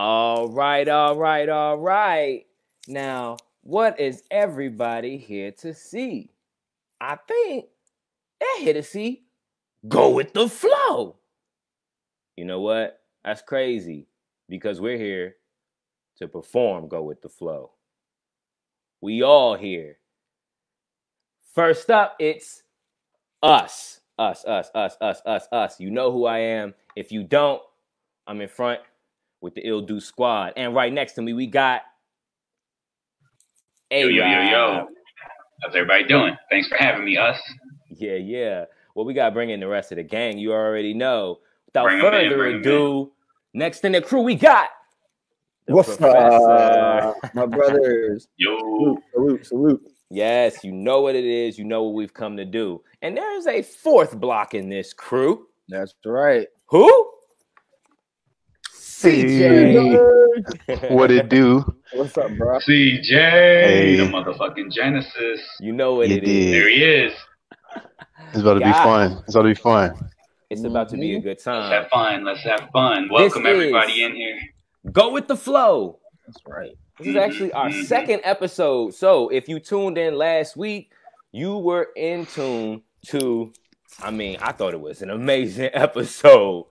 All right, all right, all right. Now, what is everybody here to see? I think they're here to see Go With The Flow. You know what? That's crazy because we're here to perform Go With The Flow. We all here. First up, it's us. Us. You know who I am. If you don't, I'm in front with the Ill Do Squad. And right next to me, we got Yo. How's everybody doing? Thanks for having me, us. Yeah. Well, we got to bring in the rest of the gang. You already know. Without further ado, next in the crew, we got What's up, my brothers? Yo. Salute. Yes, you know what it is. You know what we've come to do. And there's a fourth block in this crew. That's right. Who? CJ. What it do? What's up, bro? CJ, the motherfucking Genesis. You know what it is. There he is. It's about to be fun. It's about to be a good time. Let's have fun. Welcome everybody in here. Go With The Flow. That's right. This is actually our second episode. So if you tuned in last week, you were in tune to, I thought it was an amazing episode.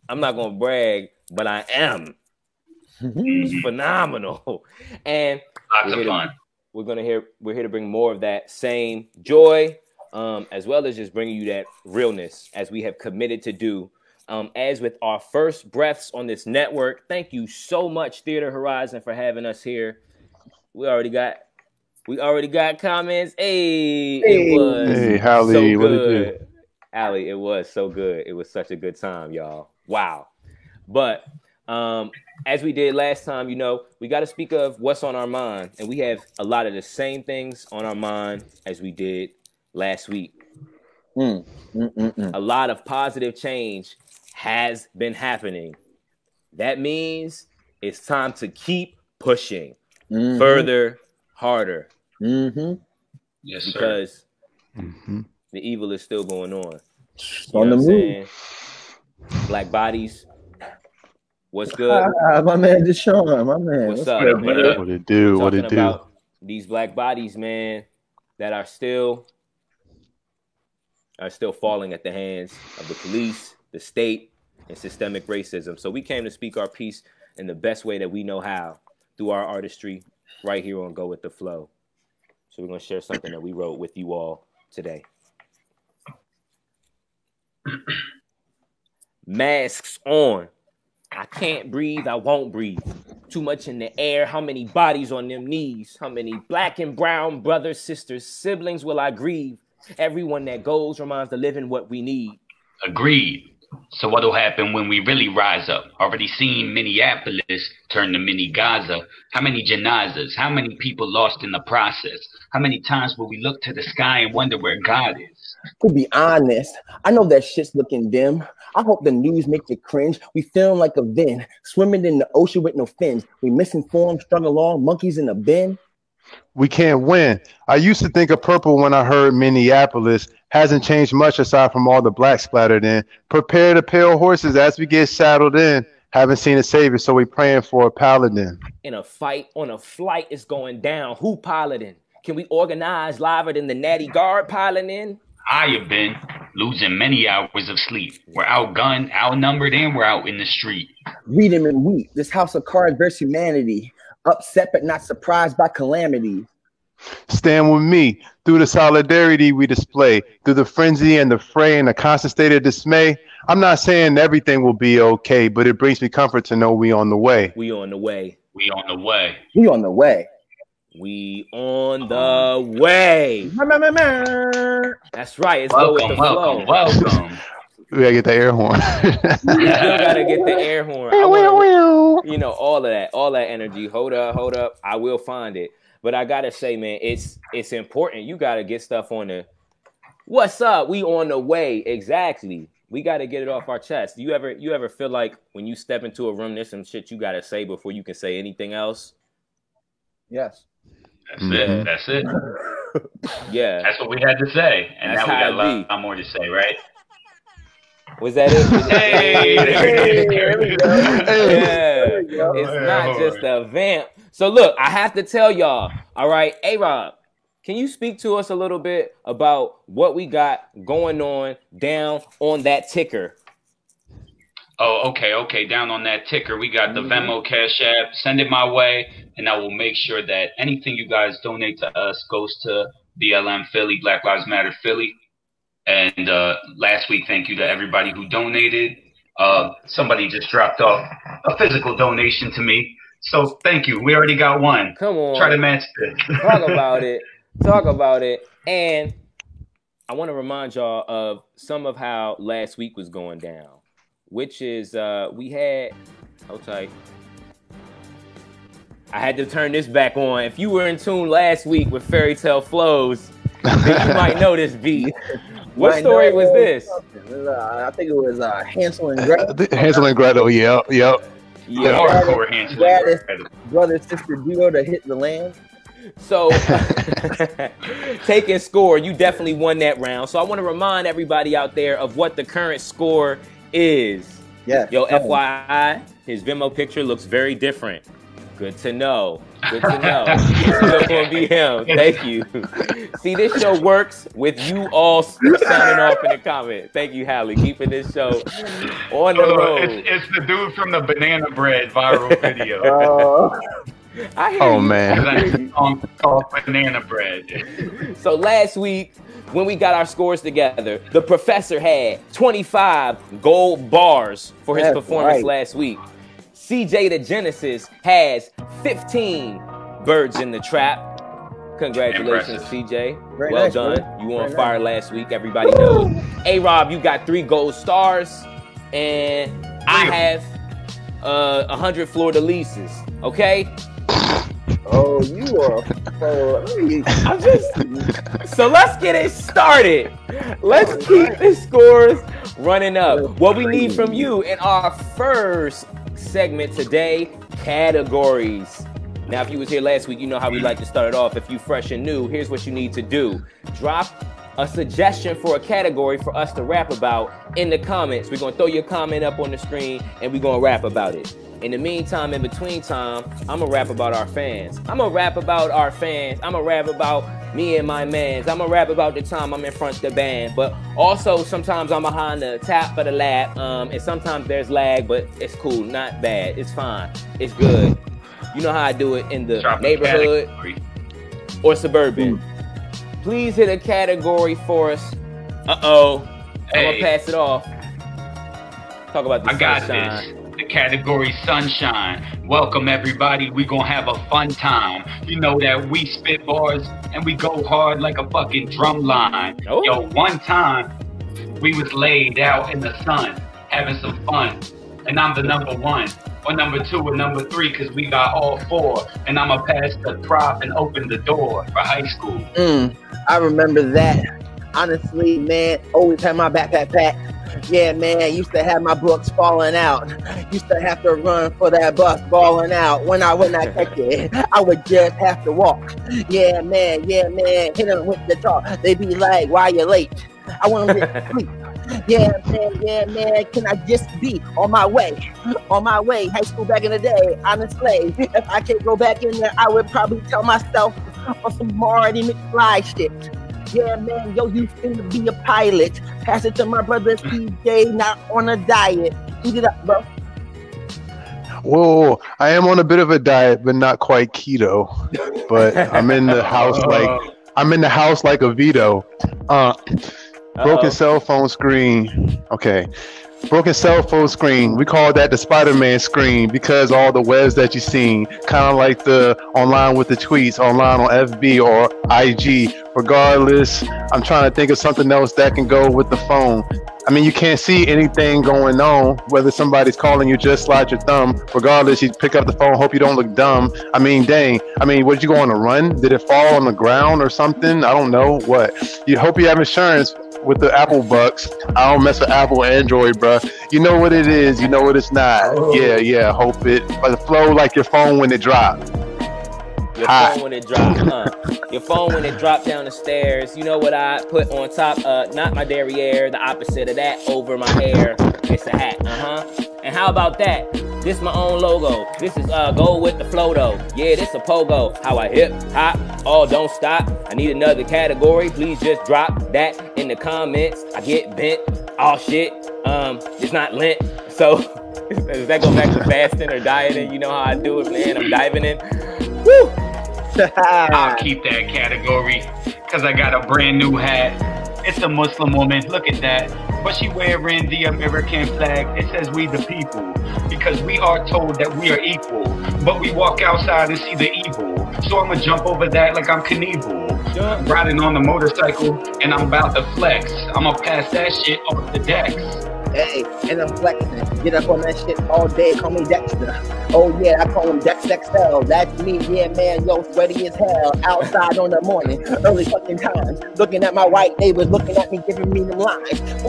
I'm not going to brag, but I am. It's phenomenal. And lots of fun. We're here to bring more of that same joy, as well as just bringing you that realness as we have committed to do. As with our first breaths on this network, thank you so much, Theater Horizon, for having us here. We already got comments. It was Hallie, so what good. it do? Allie, it was so good. It was such a good time, y'all. Wow. But as we did last time, we got to speak of what's on our mind, and we have a lot of the same things on our mind as we did last week. A lot of positive change has been happening. That means it's time to keep pushing further, harder. Yes, because sir. the evil is still going on. On the move. Black bodies. What's good? My man Deshaun, my man. What's up, good, man? What it do? What it do? About these black bodies, man, that are still falling at the hands of the police, the state, and systemic racism. So we came to speak our piece in the best way that we know how, through our artistry, right here on Go With The Flow. So we're going to share something that we wrote with you all today. Masks on. I can't breathe, I won't breathe. Too much in the air, how many bodies on them knees? How many black and brown brothers, sisters, siblings will I grieve? Everyone that goes reminds the living what we need. Agreed. So what'll happen when we really rise up? Already seen Minneapolis turn to mini Gaza. How many janazas? How many people lost in the process? How many times will we look to the sky and wonder where God is? To be honest, I know that shit's looking dim. I hope the news makes you cringe. We film like a Vin, swimming in the ocean with no fins. We misinformed, strung along, monkeys in a bin. We can't win. I used to think of purple when I heard Minneapolis. Hasn't changed much aside from all the black splattered in. Prepare the pale horses as we get saddled in. Haven't seen a savior, so we praying for a paladin. In a fight, on a flight, it's going down. Who piloting? Can we organize liver than the Natty Guard piloting? I have been losing many hours of sleep. We're outgunned, outnumbered, and we're out in the street. Read him and weep. This house of cards versus humanity. Upset but not surprised by calamity. Stand with me through the solidarity we display, through the frenzy and the fray and the constant state of dismay. I'm not saying everything will be okay, but it brings me comfort to know we on the way. We on the way. We on the way. We on the way. We on the way. That's right. It's Go With The Flow. Welcome. We gotta get the air horn. You still gotta get the air horn. All of that energy. Hold up. I will find it. But I gotta say, man, it's important. You gotta get stuff on the what's up? We on the way. Exactly. We gotta get it off our chest. You ever feel like when you step into a room, there's some shit you gotta say before you can say anything else? Yes. That's it. Yeah. That's what we had to say. And That's now we got how a lot more to say, right? Was that it? Hey, there we go. It's not just a vamp. So look, I have to tell y'all. All right, A-Rob, can you speak to us a little bit about what we got going on down on that ticker? Oh, okay. Down on that ticker, we got the Venmo Cash App. Send it my way, and I will make sure that anything you guys donate to us goes to BLM Philly, Black Lives Matter Philly. And last week, thank you to everybody who donated. Somebody just dropped off a physical donation to me. So thank you. We already got one. Come on. Try to match this. Talk about it. And I want to remind y'all of some of how last week was going down, which is we had, hold tight. I had to turn this back on. If you were in tune last week with Fairy Tale Flows, then you might know this beat. What story was this? I think it was Hansel and Gretel. Hansel and Gretel, yep. Hardcore Hansel and Gretel. Brother, sister duo to hit the land. So, taking score, you definitely won that round. So I want to remind everybody out there of what the current score is. Yeah. Yo, FYI, his Venmo picture looks very different. Good to know. It's still gonna be him. Thank you. See, this show works with you all signing off in the comment. Thank you, Hallie, keeping this show on the road. It's the dude from the banana bread viral video. I hear you. Man. That's a song called Banana Bread. So last week, when we got our scores together, the professor had 25 gold bars for his performance last week. CJ the Genesis has 15 birds in the trap. Congratulations, Impressive. CJ. Very well nice, done. bro. You were on Very fire last week. Everybody knows. A-Rob, you got 3 gold stars. And I have 100 fleur-de-lises. Okay? Oh, you are. I'm just. So let's get it started. Let's keep the scores running up. What we need from you in our first segment today, categories. Now, if you was here last week, you know how we like to start it off. If you fresh and new, here's what you need to do. Drop a suggestion for a category for us to rap about in the comments. We're going to throw your comment up on the screen and we're going to rap about it. In the meantime, in between time, I'm going to rap about our fans. I'm going to rap about our fans. I'm going to rap about me and my mans. I'm going to rap about the time I'm in front of the band. But also, sometimes I'm behind the top of the lap. And sometimes there's lag, but it's cool. Not bad. It's fine. It's good. You know how I do it in the neighborhood or suburban. Please hit a category for us. Uh-oh. I'm going to pass it off. Talk about the sunshine. I got this. The category sunshine. Welcome everybody. We gonna have a fun time. You know that we spit bars and we go hard like a fucking drum line. Oh. Yo, one time we was laid out in the sun having some fun, and I'm the number 1 or number 2 or number 3 because we got all 4, and I'ma pass the prop and open the door for high school. I remember that. Honestly, man, always had my backpack packed. Yeah, man, used to have my books falling out. Used to have to run for that bus falling out. When I would not catch it, I would just have to walk. Yeah, man, hit them with the talk. They be like, why you late? I want to get sleep. Yeah, man, can I just be on my way? On my way, high school back in the day, honestly. If I could go back in there, I would probably tell myself on some Marty McFly shit. Yeah, man, yo, you finna be a pilot. Pass it to my brother CJ, not on a diet. Eat it up, bro. Whoa, I am on a bit of a diet, but not quite keto. But I'm in the house like a Vito. Broken cell phone screen. Okay. Broken cell phone screen. We call that the Spider-Man screen because all the webs that you've seen, kind of like the online with the tweets, online on FB or IG. Regardless, I'm trying to think of something else that can go with the phone. I mean, you can't see anything going on, whether somebody's calling you, just slide your thumb. Regardless, you pick up the phone, hope you don't look dumb. I mean, dang. I mean, what, you go on a run? Did it fall on the ground or something? I don't know. What? You hope you have insurance with the Apple Bucks. I don't mess with Apple or Android, bro. You know what it is. You know what it's not. Yeah. Hope it. But it flow like your phone when it drops. Your phone when it dropped, Your phone when it dropped down the stairs. You know what I put on top? Not my derriere, the opposite of that, over my hair. It's a hat, And how about that? This my own logo. This is go with the flow though. Yeah, this a pogo. How I hip hop, oh don't stop. I need another category. Please just drop that in the comments. I get bent. Oh shit. It's not lint. So does that go back to fasting or dieting? You know how I do it, man. I'm diving in. Woo! I'll keep that category because I got a brand new hat. It's a Muslim woman, look at that. But she wearing the American flag. It says we the people, because we are told that we are equal. But we walk outside and see the evil. So I'ma jump over that like I'm Knievel. Riding on the motorcycle and I'm about to flex. I'ma pass that shit off the decks. Hey, and I'm flexing. Get up on that shit all day. Call me Dexter. Oh yeah, I call him Dex XL. That's me, yeah man. Yo, sweaty as hell. Outside on the morning, early fucking times. Looking at my white neighbors, looking at me, giving me them lines. Damn,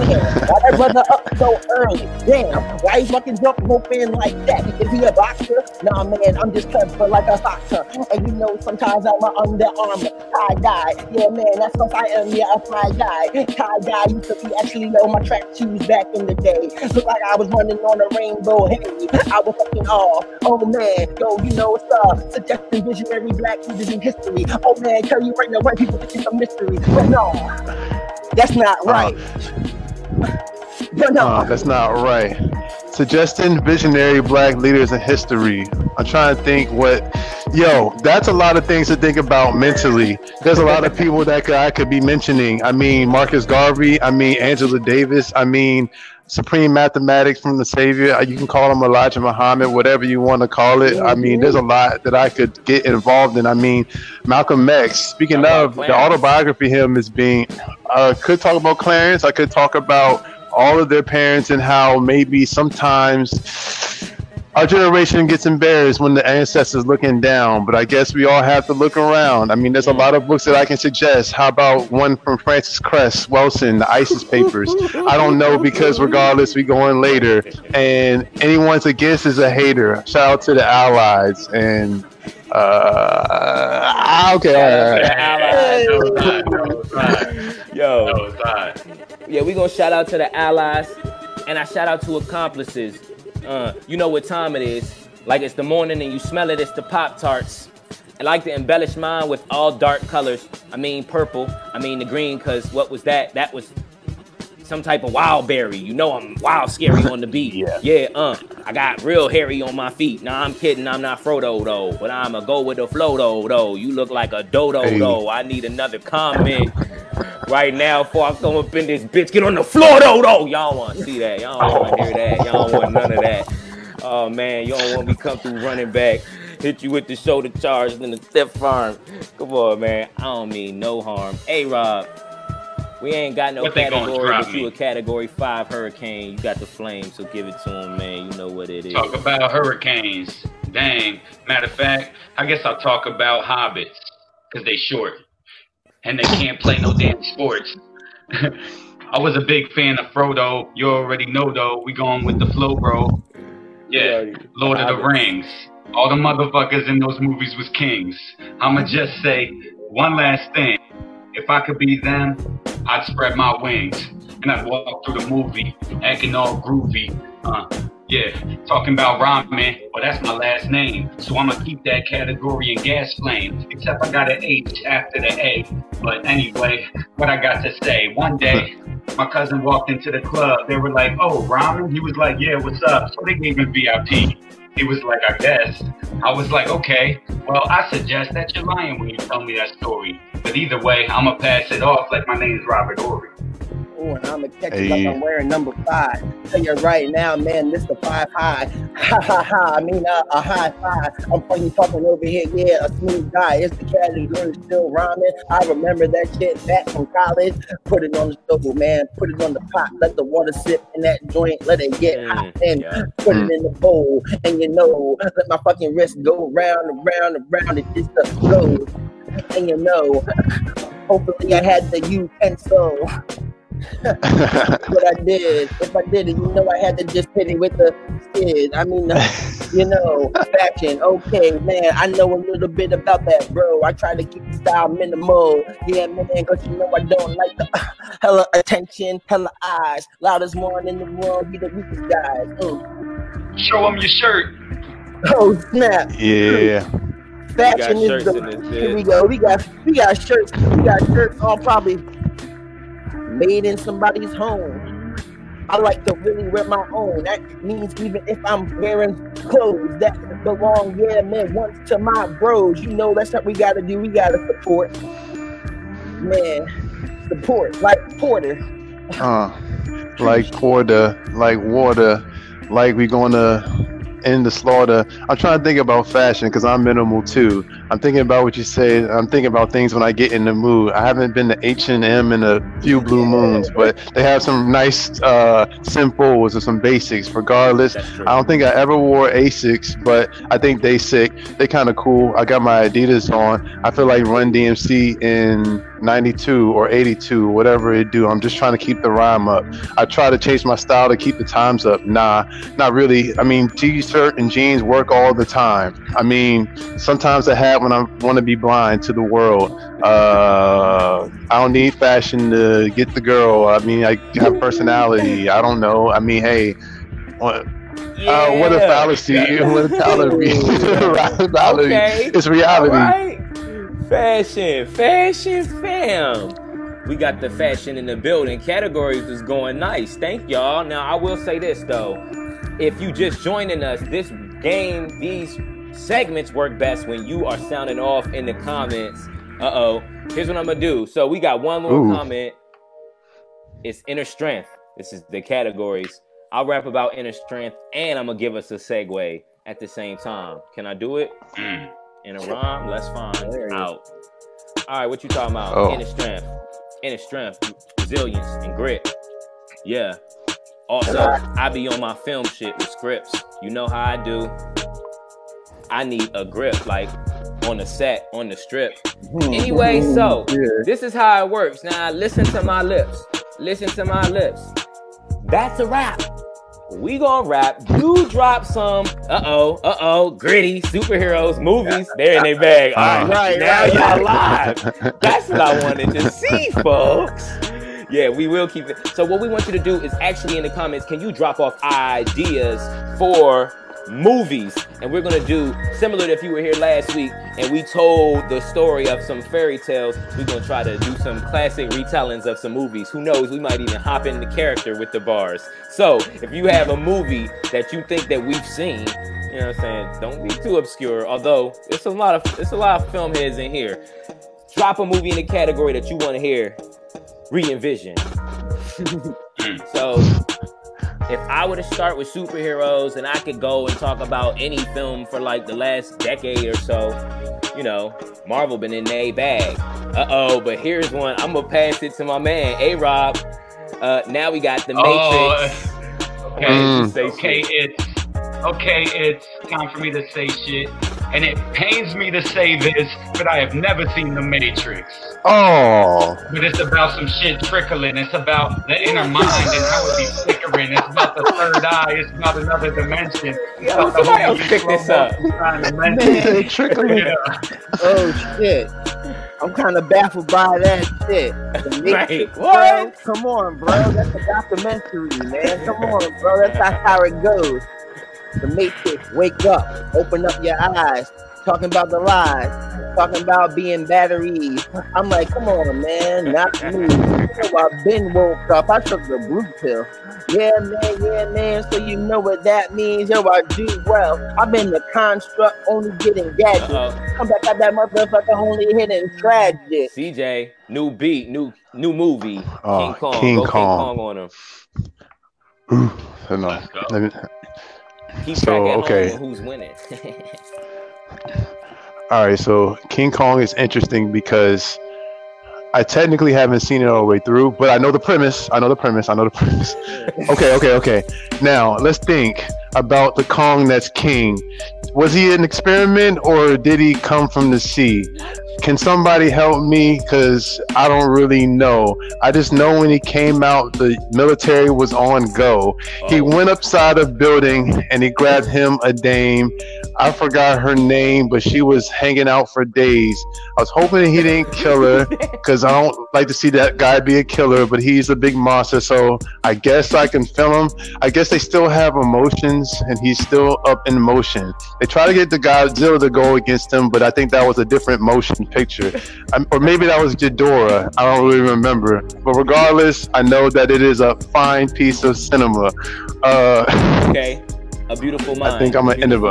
why that brother up so early? Damn, why he fucking jump roping like that? Is he a boxer? Nah man, I'm just cut for like a boxer. And you know sometimes I'm an Under Armour tie-dye. Yeah man, that's what I am. Yeah, a fly guy. Tie-dye used to be actually on my track shoes back in the day. Look like I was running on a rainbow. Hey, I was fucking off. Oh man, yo, you know what's up? Suggesting visionary black leaders in history. Oh man, tell you right now, white people think it's a mystery. But no, that's not right. But no, that's not right. Suggesting visionary black leaders in history. I'm trying to think that's a lot of things to think about mentally. There's a lot of people that I could be mentioning. I mean, Marcus Garvey. I mean, Angela Davis. I mean, Supreme Mathematics from the Savior. You can call him Elijah Muhammad, whatever you want to call it. I mean, there's a lot that I could get involved in. I mean, Malcolm X. Speaking of, the autobiography of him is being, could talk about Clarence. I could talk about all of their parents and how maybe sometimes our generation gets embarrassed when the ancestors looking down, but I guess we all have to look around. I mean, there's a lot of books that I can suggest. How about one from Francis Cress Wellson, the ISIS Papers? I don't know, because regardless, we go in later. And anyone's against is a hater. Shout out to the Allies. And okay, yeah, we gonna shout out to the Allies, and I shout out to accomplices. You know what time it is. Like it's the morning and you smell it, it's the Pop-Tarts. I like to embellish mine with all dark colors. I mean purple, I mean the green, cause what was that? That was some type of wild berry. You know I'm wild scary on the beat. I got real hairy on my feet. Nah, I'm kidding, I'm not Frodo though, but I'ma go with the flow though. You look like a dodo though. I need another comment right now before I come up in this bitch. Get on the floor though. Y'all want to see that. Y'all don't want to hear that. Y'all don't want none of that. Oh man, you don't want me come through running back. Hit you with the shoulder charge and the stiff arm. Come on, man. I don't mean no harm. Hey, Rob. We ain't got no category, but you a category 5 hurricane. You got the flame, so give it to him, man. You know what it is. Talk about hurricanes. Dang. Matter of fact, I guess I'll talk about hobbits, because they short. And they can't play no damn sports. I was a big fan of Frodo. You already know, though. We going with the flow, bro. Yeah, Lord of the Rings. All the motherfuckers in those movies was kings. I'ma just say one last thing. If I could be them, I'd spread my wings. And I'd walk through the movie, acting all groovy. Talking about rhyming. Well, that's my last name. So I'ma keep that category in gas flame. Except I got an H after the A. But anyway, what I got to say. One day, my cousin walked into the club. They were like, oh, rhyming? He was like, yeah, what's up? So they gave him VIP. He was like, I guess. I was like, okay, well, I suggest that you're lying when you tell me that story. But either way, I'm going to pass it off like my name's Robert Horry. Oh, and I'm going to catch it like I'm wearing number 5. Tell you right now, man, this the 5 high. Ha, ha, ha. I mean, a high 5. I'm fucking talking over here. Yeah, a smooth guy. It's the category still rhyming. I remember that shit back from college. Put it on the stove, man. Put it on the pot. Let the water sip in that joint. Let it get hot. And put it in the bowl. And you know, let my fucking wrist go round and round and round. It just goes. And you know, hopefully I had the utensil. What I did, if I did it, you know, I had to just hit it with the skid. I mean, you know, fashion. Okay, man, I know a little bit about that, bro. I try to keep the style minimal. Yeah, man, because you know I don't like the hella attention, hella eyes. Loudest one in the world, be the weakest guys. Show them your shirt. Oh snap! Yeah. Fashion We got is shirts the. in this Here we bit. go. We got shirts. We got shirts all probably made in somebody's home. I like to really wear my own. That means even if I'm wearing clothes that belong, yeah, man, once to my bros. You know that's what we gotta do. We gotta support, man. Support like Porter. Like porter, like water, like we gonna end the slaughter. I'm trying to think about fashion because I'm minimal too. I'm thinking about what you said. I'm thinking about things when I get in the mood. I haven't been to H&M in a few blue moons, but they have some nice simples or some basics regardless. I don't think I ever wore Asics, but I think they sick. They kind of cool. I got my Adidas on. I feel like Run DMC in 92 or 82, whatever it do. I'm just trying to keep the rhyme up. I try to change my style to keep the times up. Nah, not really. I mean, t-shirt and jeans work all the time. I mean, sometimes I have when I want to be blind to the world. I don't need fashion to get the girl. I mean, I have personality. I don't know. I mean, hey, what a fallacy. What a fallacy. Okay. It's reality. All right. Fashion fam. We got the fashion in the building. Categories is going nice. Thank y'all. Now I will say this though. If you just joining us, this game, these segments work best when you are sounding off in the comments. Here's what I'm gonna do. So we got one more comment. It's inner strength. This is the categories. I'll rap about inner strength and I'm gonna give us a segue at the same time. Can I do it? In a rhyme? Let's find out. All right, what you talking about? Inner strength, resilience, and grit. Yeah. Also, I be on my film shit with scripts. You know how I do. I need a grip, like on the set, on the strip. Anyway, so this is how it works. Now, listen to my lips. Listen to my lips. That's a rap. We gonna rap. You drop some gritty superheroes movies. They're in their bag. All right, now y'all live. That's what I wanted to see, folks. Yeah, we will keep it. So what we want you to do is actually in the comments, can you drop off ideas for movies? And we're gonna do similar to if you were here last week and we told the story of some fairy tales. We're gonna try to do some classic retellings of some movies. Who knows, we might even hop in the character with the bars. So if you have a movie that you think that we've seen, you know what I'm saying, don't be too obscure, although it's a lot of film heads in here. Drop a movie in the category that you want to hear re-envision. So if I were to start with superheroes and I could go and talk about any film for like the last decade or so, you know, Marvel been in their bag. But here's one. I'm gonna pass it to my man, A-Rob. Now we got the Matrix. It's time for me to say shit. And it pains me to say this, but I have never seen The Matrix. But it's about some shit trickling. It's about the inner mind and how it be flickering. It's about the third eye. It's about another dimension. Yo, somebody else pick this up. Trickling. Oh shit. I'm kind of baffled by that shit. The Matrix, what? Bro. Come on, bro. That's a documentary, man. Come on, bro. That's not how it goes. The Matrix, wake up, open up your eyes, talking about the lies, talking about being batteries. I'm like, come on, man, not me. You know, I've been woke up. I took the blue pill. Yeah, man. So you know what that means. Yo, I do well. I've been the construct, only getting gadgets. Come back at that motherfucker, only hitting tragic. CJ, new beat, new movie. King Kong. King Go Kong. King Kong on him. Let's go. Keep track at home who's winning. All right, so King Kong is interesting because I technically haven't seen it all the way through, but I know the premise. Okay. Now, let's think about the Kong that's king. Was he an experiment or did he come from the sea? Can somebody help me? Because I don't really know. I just know when he came out, the military was on go. He went upside a building and he grabbed him a dame. I forgot her name, but she was hanging out for days. I was hoping he didn't kill her because I don't like to see that guy be a killer, but he's a big monster, so I guess I can feel him. I guess they still have emotions and he's still up in motion. They try to get the Godzilla to go against him, but I think that was a different motion picture. Or maybe that was Ghidorah. I don't really remember. But regardless, I know that it is a fine piece of cinema. Okay. A Beautiful Mind. I think I'm gonna end it.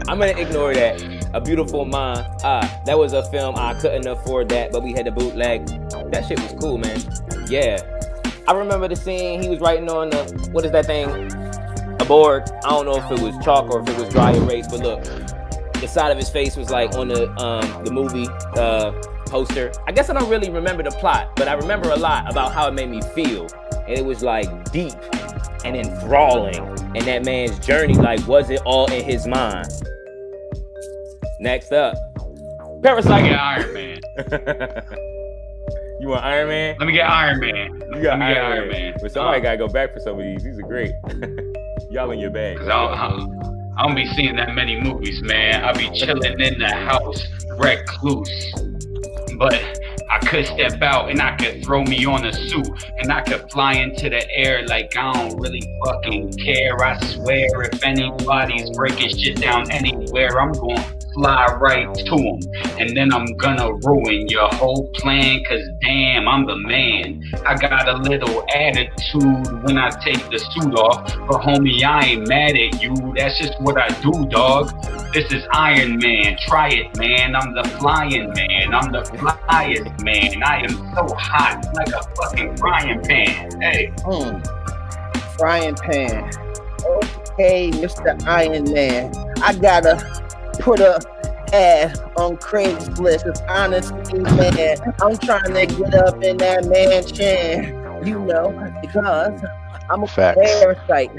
I'm gonna ignore that. A Beautiful Mind. That was a film. I couldn't afford that, but we had the bootleg. That shit was cool, man. Yeah. I remember the scene. He was writing on the, what is that thing? A board. I don't know if it was chalk or if it was dry erase, but look, the side of his face was like on the movie poster. I guess I don't really remember the plot, but I remember a lot about how it made me feel. And it was like deep and enthralling. And that man's journey, like, was it all in his mind? Next up, Parasite. Get Iron Man. You want Iron Man? Let me get Iron Man. You got Iron Man. But somebody gotta go back for some of these. These are great. Y'all in your bag. I don't be seeing that many movies, man. I be chilling in the house, recluse. But I could step out and I could throw me on a suit and I could fly into the air like I don't really fucking care. I swear if anybody's breaking shit down anywhere, I'm going to fly right to them. And then I'm gonna ruin your whole plan, cause damn, I'm the man. I got a little attitude when I take the suit off. But homie, I ain't mad at you. That's just what I do, dog. This is Iron Man. Try it, man. I'm the flying man. I'm the flyest man. I am so hot like a fucking frying pan. Hey. Frying pan. Okay, Mr. Iron Man. I gotta put a ad on Craigslist. It's honestly, man, I'm trying to get up in that mansion, you know, because I'm a parasite.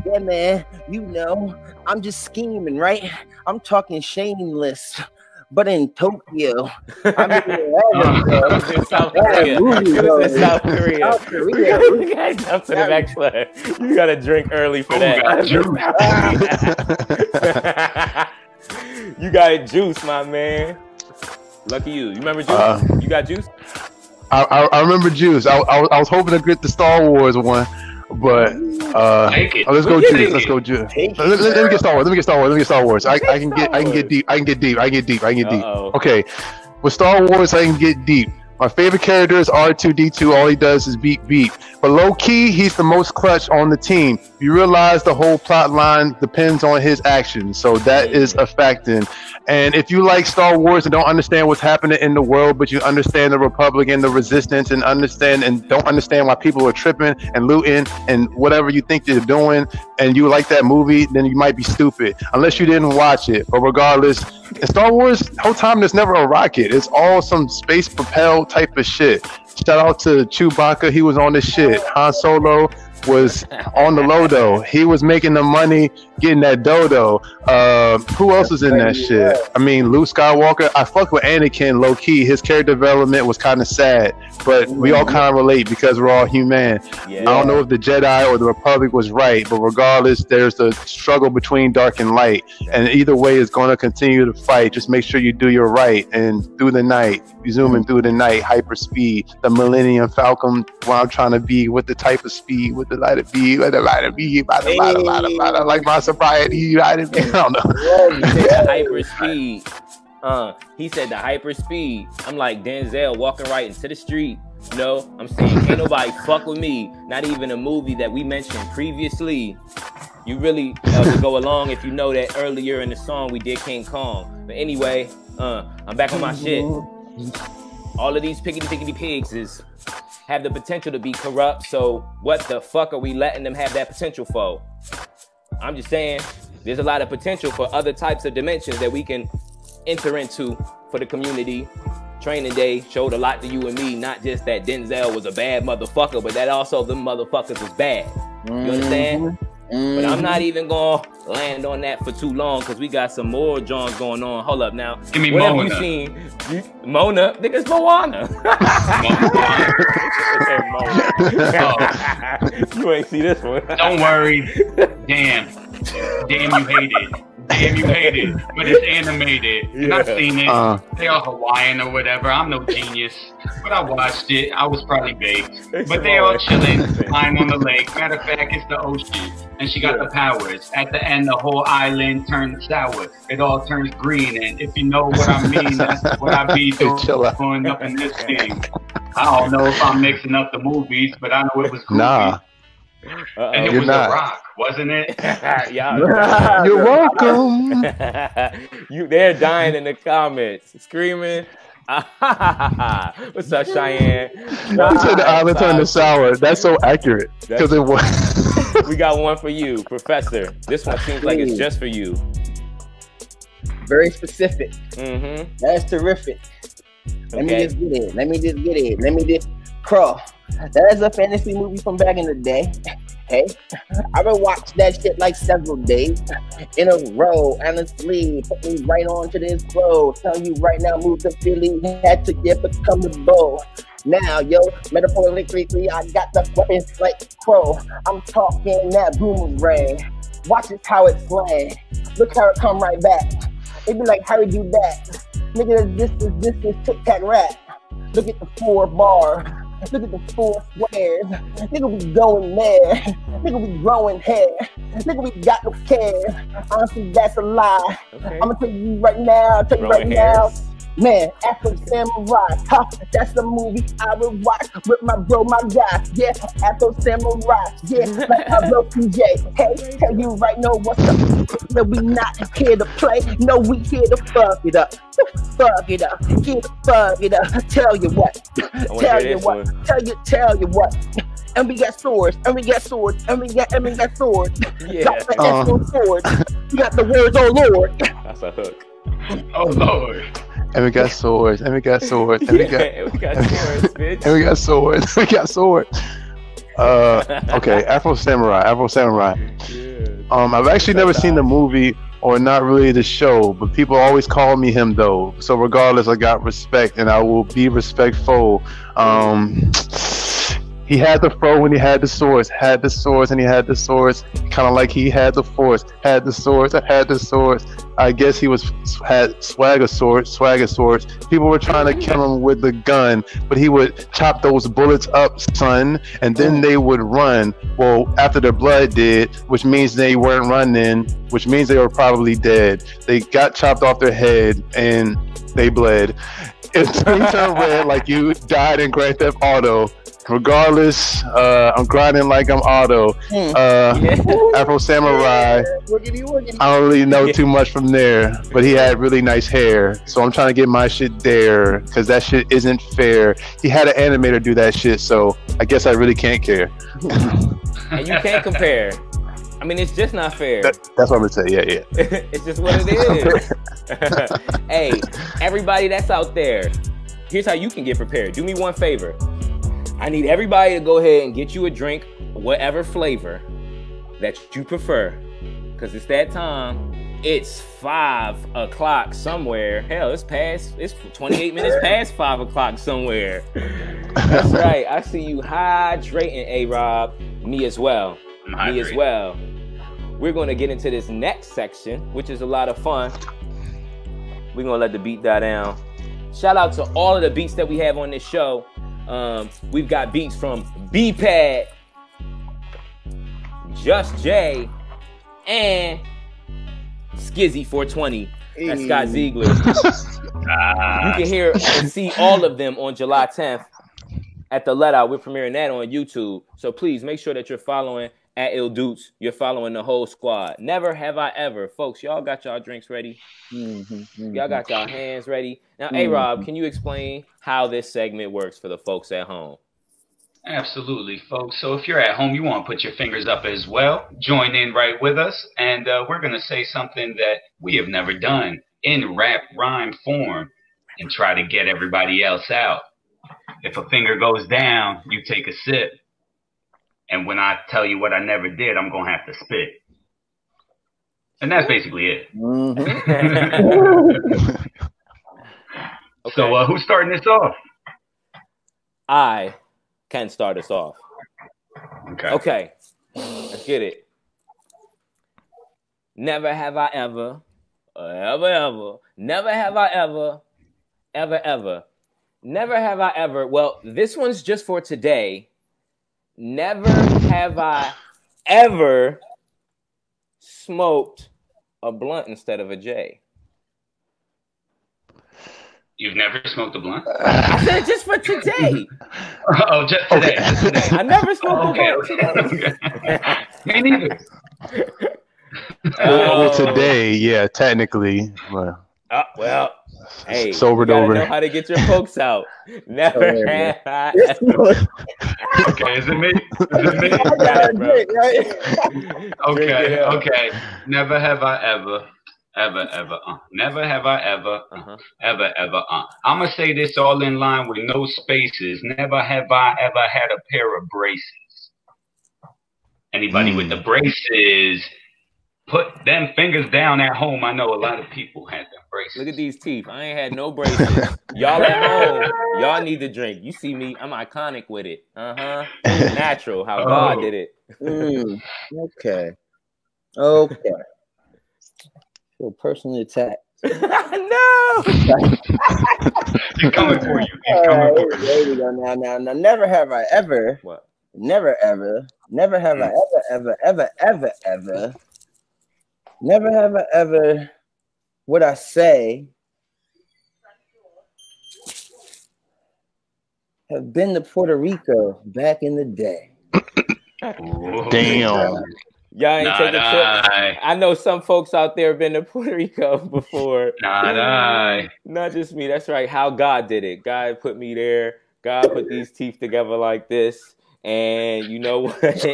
Yeah, man, you know, I'm just scheming, right? I'm talking shameless. But in Tokyo, I mean, South Korea. South Korea. South Korea. You guys jump to the next one. You gotta drink early for that. You got juice, my man. Lucky you. You remember juice? You got juice? I remember juice. I was hoping to get the Star Wars one, but let's go juice. Let's go juice. Let me get Star Wars. Let me get Star Wars. I can get deep. Okay, with Star Wars, I can get deep. My favorite character is R2-D2. All he does is beep beep. But low key, he's the most clutch on the team. You realize the whole plot line depends on his actions. So that is a fact in. And if you like Star Wars and don't understand what's happening in the world, but you understand the Republic and the Resistance and don't understand why people are tripping and looting and whatever you think they're doing, and you like that movie, then you might be stupid unless you didn't watch it. But regardless, in Star Wars, the whole time there's never a rocket. It's all some space propelled type of shit. Shout out to Chewbacca. He was on this shit. Han Solo was on the low though. He was making the money, getting that dodo. Who else was in that shit? I mean, Luke Skywalker. I fuck with Anakin low key. His character development was kind of sad, but we all kind of relate because we're all human. I don't know if the Jedi or the Republic was right, but regardless, there's the struggle between dark and light, and either way is going to continue to fight. Just make sure you do your right, and through the night, you zooming through the night, hyper speed, the Millennium Falcon. Where I'm trying to be with the type of speed, with the light of be, with the light of be, by the light, like my sobriety, light of be. I don't know. Hyper speed. He said the hyper speed. I'm like Denzel walking right into the street. No, I'm saying can't nobody fuck with me. Not even a movie that we mentioned previously. You really would go along if you know that earlier in the song we did King Kong. But anyway, I'm back on my shit. All of these piggity pigs have the potential to be corrupt. So what the fuck are we letting them have that potential for? I'm just saying there's a lot of potential for other types of dimensions that we can enter into for the community. Training Day showed a lot to you and me, not just that Denzel was a bad motherfucker, but that also them motherfuckers was bad. You understand? But I'm not even gonna land on that for too long because we got some more Johns going on. Hold up now. Give me what Mona. Have you seen? Mona? Nigga's Moana. You ain't see this one. Don't worry. Damn you hate it. Damn, you hate it, but it's animated. And I've seen it. They are Hawaiian or whatever. I'm no genius, but I watched it. I was probably baked. But they all chilling, lying on the lake. Matter of fact, it's the ocean. And she got the powers. At the end, the whole island turns sour. It all turns green. And if you know what I mean, that's what I be doing up in this thing. I don't know if I'm mixing up the movies, but I know it was goofy. Nah. And it was a rock, wasn't it? Yeah. You're welcome. They're dying in the comments, screaming. What's up, Cheyenne? You said the island turned sour. That's so accurate because it was. We got one for you, Professor. This one seems like it's just for you. Very specific. Mm-hmm. That's terrific. Let me just get it. Crow. That is a fantasy movie from back in the day. Hey, I've been watching that shit like several days in a row. Honestly, put me right on to this flow. Tell you right now, move to Philly, had to get become the bow. Now, yo, metaphorically, I got the weapons like Crow. I'm talking that boomerang. Watch it how it's slang. Look how it come right back. It be like, how you do that? Nigga, this is tic-tac rap. Look at the 4 bar. Look at the 4 squares. Nigga, we going there. Nigga, we growing hair. Nigga, we got no care. Honestly, that's a lie. Okay. I'm gonna tell you right now. Man, Afro Samurai, that's the movie I would watch with my bro, my guy. Yeah, Afro Samurai, yeah, like I wrote PJ. Hey, tell you right now what's up. No, we not here to play. No, we here to fuck it up. Fuck it up. Here to fuck it up. Tell you what. Tell you what. And we got swords. And we got swords. Yeah. Got the Afro swords. We got the words, oh Lord. That's a hook. Oh Lord. And we got swords. And we got swords. And we got swords, bitch. And we got swords. We got swords. Okay, Afro Samurai. Yeah. I've actually never seen the movie or not really the show, but people always call me him though. So regardless, I got respect and I will be respectful. He had the fro when he had the swords, and he had the swords, kind of like he had the force, had the swords. I guess he had swagger swords. People were trying to kill him with the gun, but he would chop those bullets up, son, and then they would run. Well, after their blood did, which means they weren't running, which means they were probably dead. They got chopped off their head and they bled. It turned red like you died in Grand Theft Auto. Regardless, I'm grinding like I'm Otto. Afro Samurai. I don't really know too much from there, but he had really nice hair. So I'm trying to get my shit there because that shit isn't fair. He had an animator do that shit, so I guess I really can't care. And you can't compare. I mean, it's just not fair. That's what I'm gonna say. Yeah. It's just what it is. Hey, everybody that's out there, here's how you can get prepared. Do me one favor. I need everybody to go ahead and get you a drink, whatever flavor that you prefer. Because it's that time. It's 5 o'clock somewhere. Hell, it's 28 minutes past 5 o'clock somewhere. That's right. I see you hydrating, A-Rob. Me as well. We're going to get into this next section, which is a lot of fun. We're going to let the beat die down. Shout out to all of the beats that we have on this show. We've got beats from B-Pad, Just J, and Skizzy 420. That's Scott Ziegler. You can hear and see all of them on July 10th at the Let Out. We're premiering that on YouTube. So please make sure that you're following at Il Dutes. You're following the whole squad. Never have I ever. Folks, y'all got y'all drinks ready? Y'all got y'all hands ready? Now, A-Rob, can you explain how this segment works for the folks at home? Absolutely, folks. So if you're at home, you want to put your fingers up as well. Join in right with us. And we're going to say something that we have never done in rap rhyme form and try to get everybody else out. If a finger goes down, you take a sip. And when I tell you what I never did, I'm gonna have to spit. And that's basically it. Okay. So who's starting this off? I can start us off. Okay. Let's get it. Never have I ever, never have I ever, never have I ever. Well, this one's just for today. Never have I ever smoked a blunt instead of a J. You've never smoked a blunt? I said just for today. Oh, just today. Okay. Just today. I never smoked a blunt Okay. today. Me neither. Well, today, yeah, technically. Well, well, hey, sobered you gotta over. know how to get your folks out. Never have I. Okay, is it me? Is it me? You got it, bro. Okay. Never have I ever. Never have I ever. Ever. I'm gonna say this all in line with no spaces. Never have I ever had a pair of braces. Anybody with the braces, put them fingers down at home. I know a lot of people had them braces. Look at these teeth. I ain't had no braces. Y'all at home, y'all need to drink. You see me, I'm iconic with it. Natural, how God did it. Okay. Feel personally attacked. No. He's coming for you. There we go. Now. Never have I ever. What? Never ever. Never have I ever. Never have I ever. Would I say? Have been to Puerto Rico back in the day. Damn. Y'all ain't taking a trip. I know some folks out there have been to Puerto Rico before. Not just me. That's right. How God did it. God put me there. God put these teeth together like this. And you know what?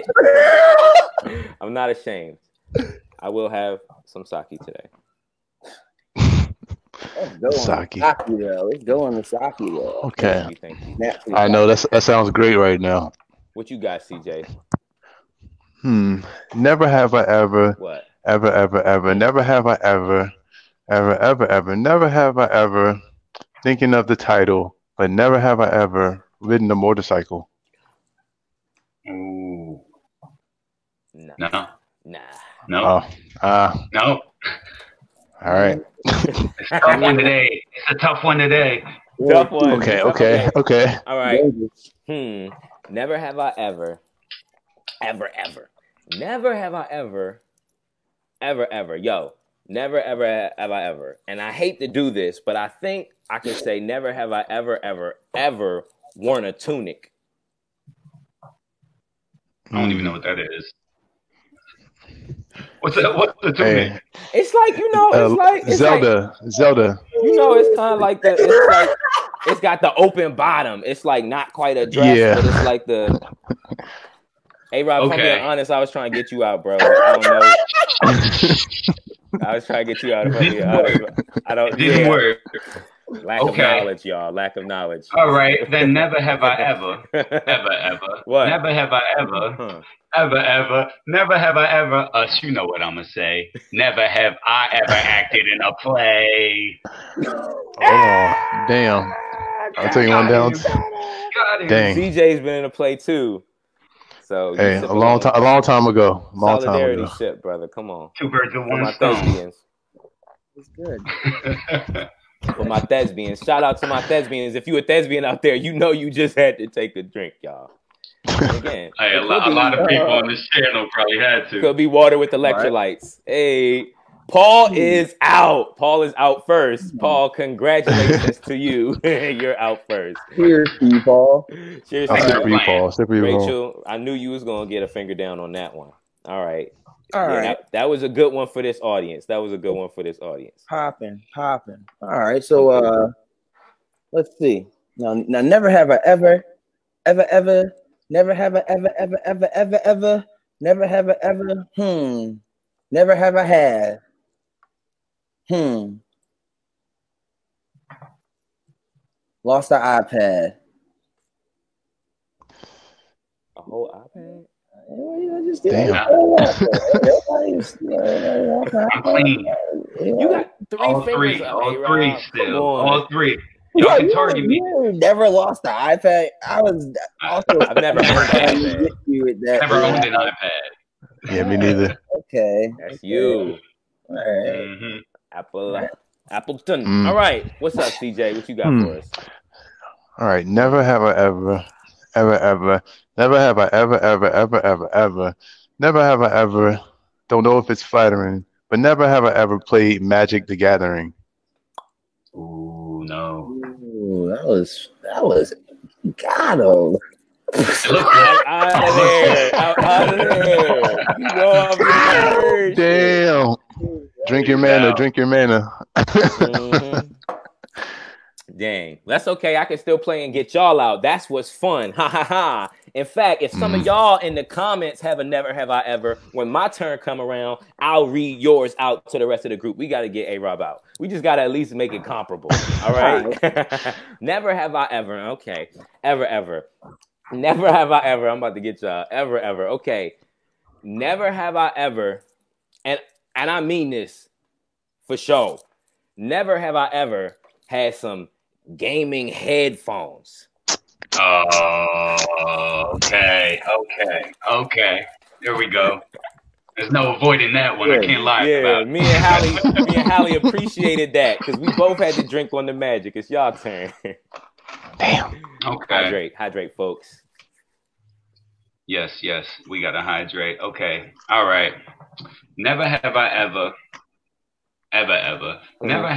I'm not ashamed. I will have some sake today. Let's go Sake. Let's go on the sake though. Okay. Thank you. I know that sounds great right now. What you got, CJ? Never have I ever. What? Ever. Never have I ever. Never have I ever. Thinking of the title, but never have I ever ridden a motorcycle. Ooh. No. No. No. No. All right. It's a tough one today. Tough one. Okay. All right. Never have I ever. Never have I ever. Yo, never ever have I ever. And I hate to do this, but I think I can say never have I ever worn a tunic. I don't even know what that is. What's that? What's the tunic? Hey, It's like, it's Zelda. It's kind of like it's got the open bottom. It's like not quite a dress, but it's like the. Hey, Rob, if I'm being honest, I was trying to get you out, bro. I don't know. I was trying to get you out. It didn't work. Lack of knowledge, y'all. Lack of knowledge. All right, then never have I ever. What? Never have I ever. Never have I ever. You know what I'm gonna say. Never have I ever acted in a play. Oh, damn. I'll take one down. Got him. Dang. CJ's been in a play too. So hey, a long time ago. Solidarity ship, brother. Come on. Two birds with one my stone. Thespians. It's good. For my thespians. Shout out to my thespians. If you a thespian out there, you know you just had to take a drink, y'all. Again, hey, a lot of people on this channel probably had to. Could be water with electrolytes. Right. Hey, Paul is out. Paul is out first. Paul, congratulations to you. You're out first. Cheers to you, Paul. Cheers to you, Paul. Rachel, I knew you was going to get a finger down on that one. All right. That was a good one for this audience. Popping. All right. So, let's see. Now, never have I ever. Never have I ever. Never have I ever. Never have I had. Lost the iPad. A whole iPad? Damn. I'm clean. You got three All fingers three. up, All A-Rob. three Come still. on. All three. Y'all can target me. You never lost the iPad. I was also. I've never owned an iPad. Never owned an iPad. Yeah, me neither. Okay. That's you. All right. Mm-hmm. Appleton. Mm. All right. What's up, CJ? What you got for us? All right. Never have I ever, never have I ever, never have I ever, don't know if it's flattering, but never have I ever played Magic the Gathering. Ooh, no. Ooh, that was got him. It looked Out of there. Out of there. You know I'm getting Damn. Drink your mana. Drink your mana. Mhm. Dang. That's okay. I can still play and get y'all out. That's what's fun. Ha ha ha. In fact, if some of y'all in the comments have a never have I ever, when my turn come around, I'll read yours out to the rest of the group. We got to get A-Rob out. We just got to at least make it comparable. All right? Never have I ever. Okay. Ever. Never have I ever. I'm about to get y'all. Ever. Okay. Never have I ever, and I mean this for sure. Never have I ever had some gaming headphones. Oh, okay. There we go. There's no avoiding that one. I can't lie about it. Me and Hallie appreciated that because we both had to drink on the magic. It's y'all turn. Damn. Okay. Hydrate, folks. Yes. We gotta hydrate. Okay. All right. Never have I ever. Never have I ever. Never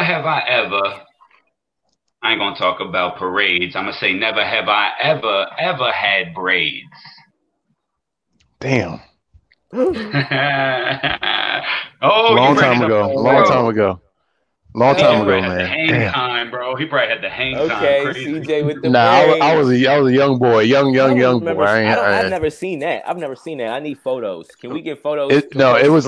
have I ever. I ain't gonna talk about parades. I'm gonna say never have I ever had braids. Damn. Oh, Long time ago, man. Hang time, bro. He probably had the hang time. Okay, Crazy. CJ with the I was a young boy, young boy. I've never seen that. I need photos. Can we get photos? It was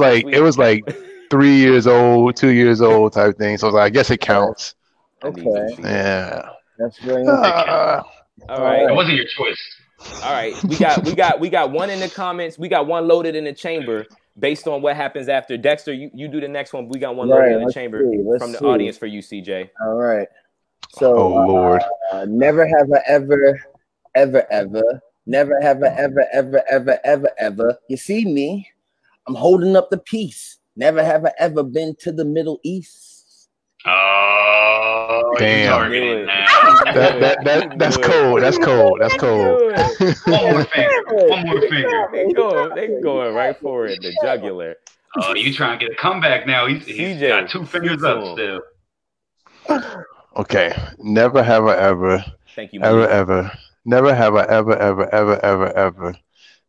like 3 years old, 2 years old type thing. So I guess it counts. Okay. Yeah. That's very interesting. All right. It wasn't your choice. All right. We got one in the comments. We got one loaded in the chamber based on what happens after. Dexter, you do the next one. We got one loaded in the chamber from the audience for you, CJ. All right. So, oh Lord. Never have I ever. Never have I ever. You see me? I'm holding up the peace. Never have I ever been to the Middle East. Oh, damn! That's cold. That's cold. One more finger. They going right for it. The jugular. Oh, you trying to get a comeback now? He's got 2 fingers up still. Okay. Never have I ever. Thank you. Ever. Never have I ever.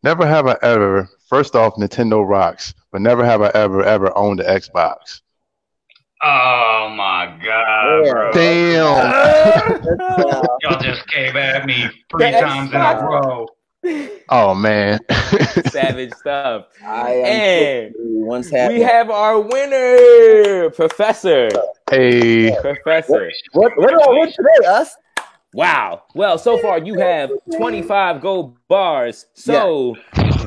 Never have I ever. First off, Nintendo rocks, but never have I ever owned the Xbox. Oh my God, bro. Damn. Y'all just came at me 3 times in a row. Oh man. Savage stuff. And we have our winner, Professor. Hey. Professor. What do I win today, us? Wow. Well, so far you have 25 gold bars. So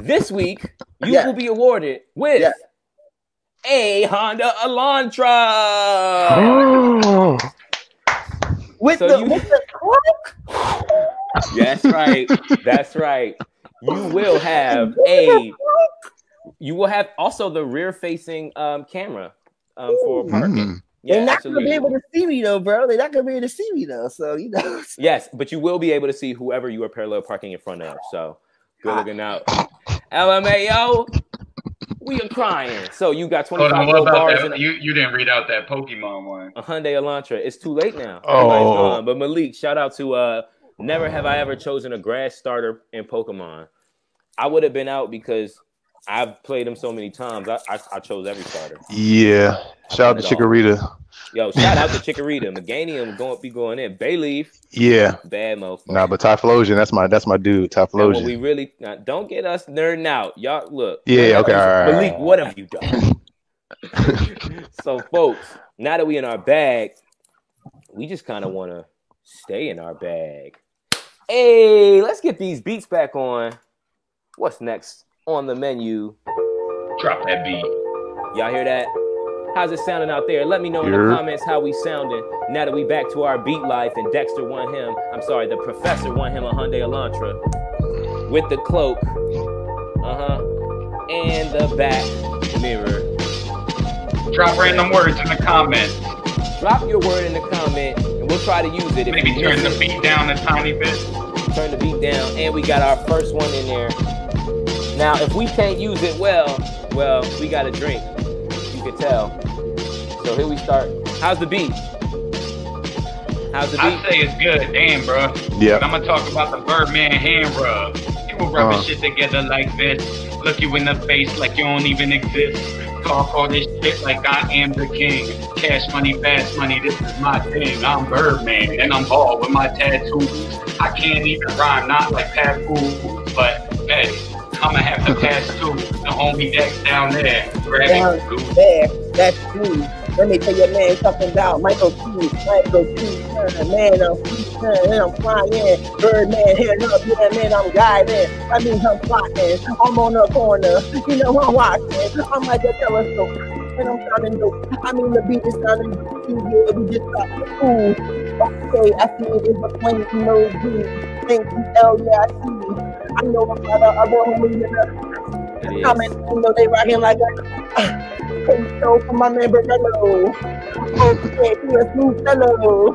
this week you will be awarded with a Honda Elantra. With the cloak? That's right. You will have also the rear facing camera for parking. They're not going to be able to see me though, bro. They're not going to be able to see me though. So, you know. Yes, but you will be able to see whoever you are parallel parking in front of. So, good looking out. LMAO, we are crying. So, you got 25 gold bars. You didn't read out that Pokemon one. A Hyundai Elantra. It's too late now. Oh. But Malik, shout out to never have I ever chosen a grass starter in Pokemon. I would have been out because I've played them so many times. I chose every starter. Yeah. Shout out to Chikorita. Yo, shout out to Chikorita. Meganium going in. Bayleaf. Yeah. Bad motherfucker. Nah, but Typhlosion, that's my dude. Typhlosion. We really don't get us nerding out. Y'all look. Yeah, okay, all right. Malik, what have you done? So, folks, now that we in our bag, we just kind of want to stay in our bag. Hey, let's get these beats back on. What's next on the menu? Drop that beat. Y'all hear that? How's it sounding out there? Let me know in the comments how we sounding. Now that we back to our beat life and Dexter won him. I'm sorry, the professor won him a Hyundai Elantra with the cloak. And the back mirror. Drop random words in the comments. Drop your word in the comment and we'll try to use it. Maybe turn the beat down a tiny bit. Turn the beat down, and we got our first one in there. Now, if we can't use it well, we got a drink. You can tell. So here we start. How's the beat? How's the beat? I say it's good. Damn, bro. Yeah. I'm gonna talk about the Birdman hand rub. People rubbing shit together like this. Look you in the face like you don't even exist. Talk all this shit like I am the king. Cash money, fast money, this is my thing. I'm Birdman and I'm bald with my tattoos. I can't even rhyme, not like Pat Food, but hey, I'ma have to pass through the homie Dex down there. Down there, that's true. Let me tell you, man, talking about Michael Q, man, I'm and I'm flying. Birdman, head up, yeah, man, I'm guiding. I mean, I'm plotting. I'm on the corner, you know, I'm watching. I'm like a telescope, and I'm sounding dope. I mean, the beat is sounding too good. We just got cool. Okay, I see it in between no dude. Thank you, hell yeah, I see you. I know a lot of other homies in the comment, you know, they right here like that. Hey, so for my man Bergello. Okay, he a smooth fellow.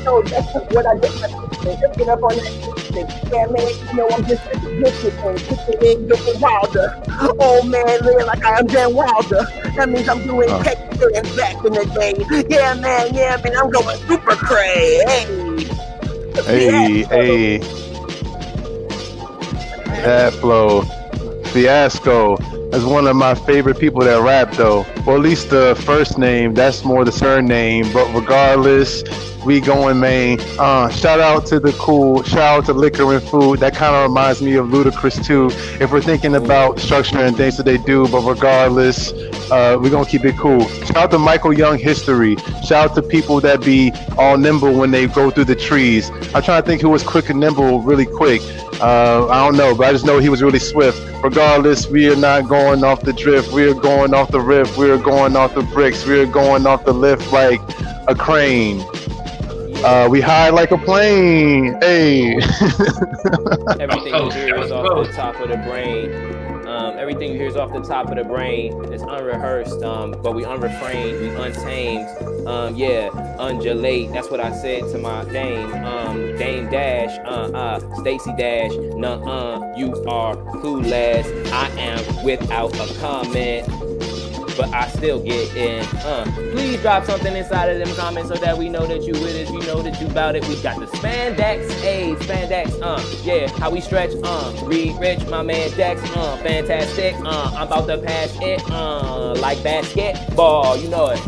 So that's what I just just get up on that shit. Yeah, man, you know, I'm just gifted and getting wilder. Oh, man, living like I am Dan Wilder. That means I'm doing tech and back in the day. Yeah, man, I'm going super cray. Hey. That flow. Fiasco. That's one of my favorite people that rap, though. Or at least the first name, that's more the surname. But regardless, we going main. Shout out to the cool, shout out to Liquor and Food. That kind of reminds me of Ludacris too. If we're thinking about structure and things that they do, but regardless, we're gonna keep it cool. Shout out to Michael Young History. Shout out to people that be all nimble when they go through the trees. I'm trying to think who was quick and nimble really quick. I don't know, but I just know he was really swift. Regardless, we are not going off the drift. We are going off the riff. We are going off the bricks. We are going off the lift like a crane. We high like a plane. Hey. Everything you hear is off the top of the brain. Everything you hear is off the top of the brain. It's unrehearsed, but we unrefrained, we untamed. Undulate. That's what I said to my dame. Dame Dash, Stacy Dash. You are clueless. I am without a comment, but I still get in. Please drop something inside of them comments so that we know that you with us, we know that you about it. We got the spandex, spandex, how we stretch, Reed Rich, my man Dex, fantastic, I'm about to pass it, like basketball, you know it.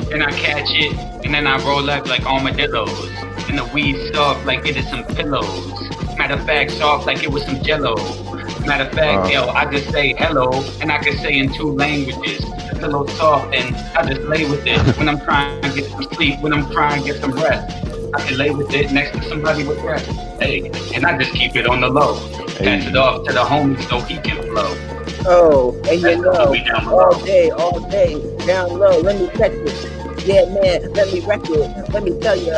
Then I catch it, and then I roll up like armadillos, and the weed soft like it is some pillows. Matter of fact, soft like it was some jello. Matter of fact, I just say hello, and I can say in 2 languages. The pillow soft, and I just lay with it. When I'm trying to get some sleep, when I'm trying to get some rest, I can lay with it next to somebody with rest. Hey, and I just keep it on the low. Pass it off to the homie so he can flow. Oh, and you know, all day, down low, let me catch it. Yeah, man, let me wreck it. Let me tell you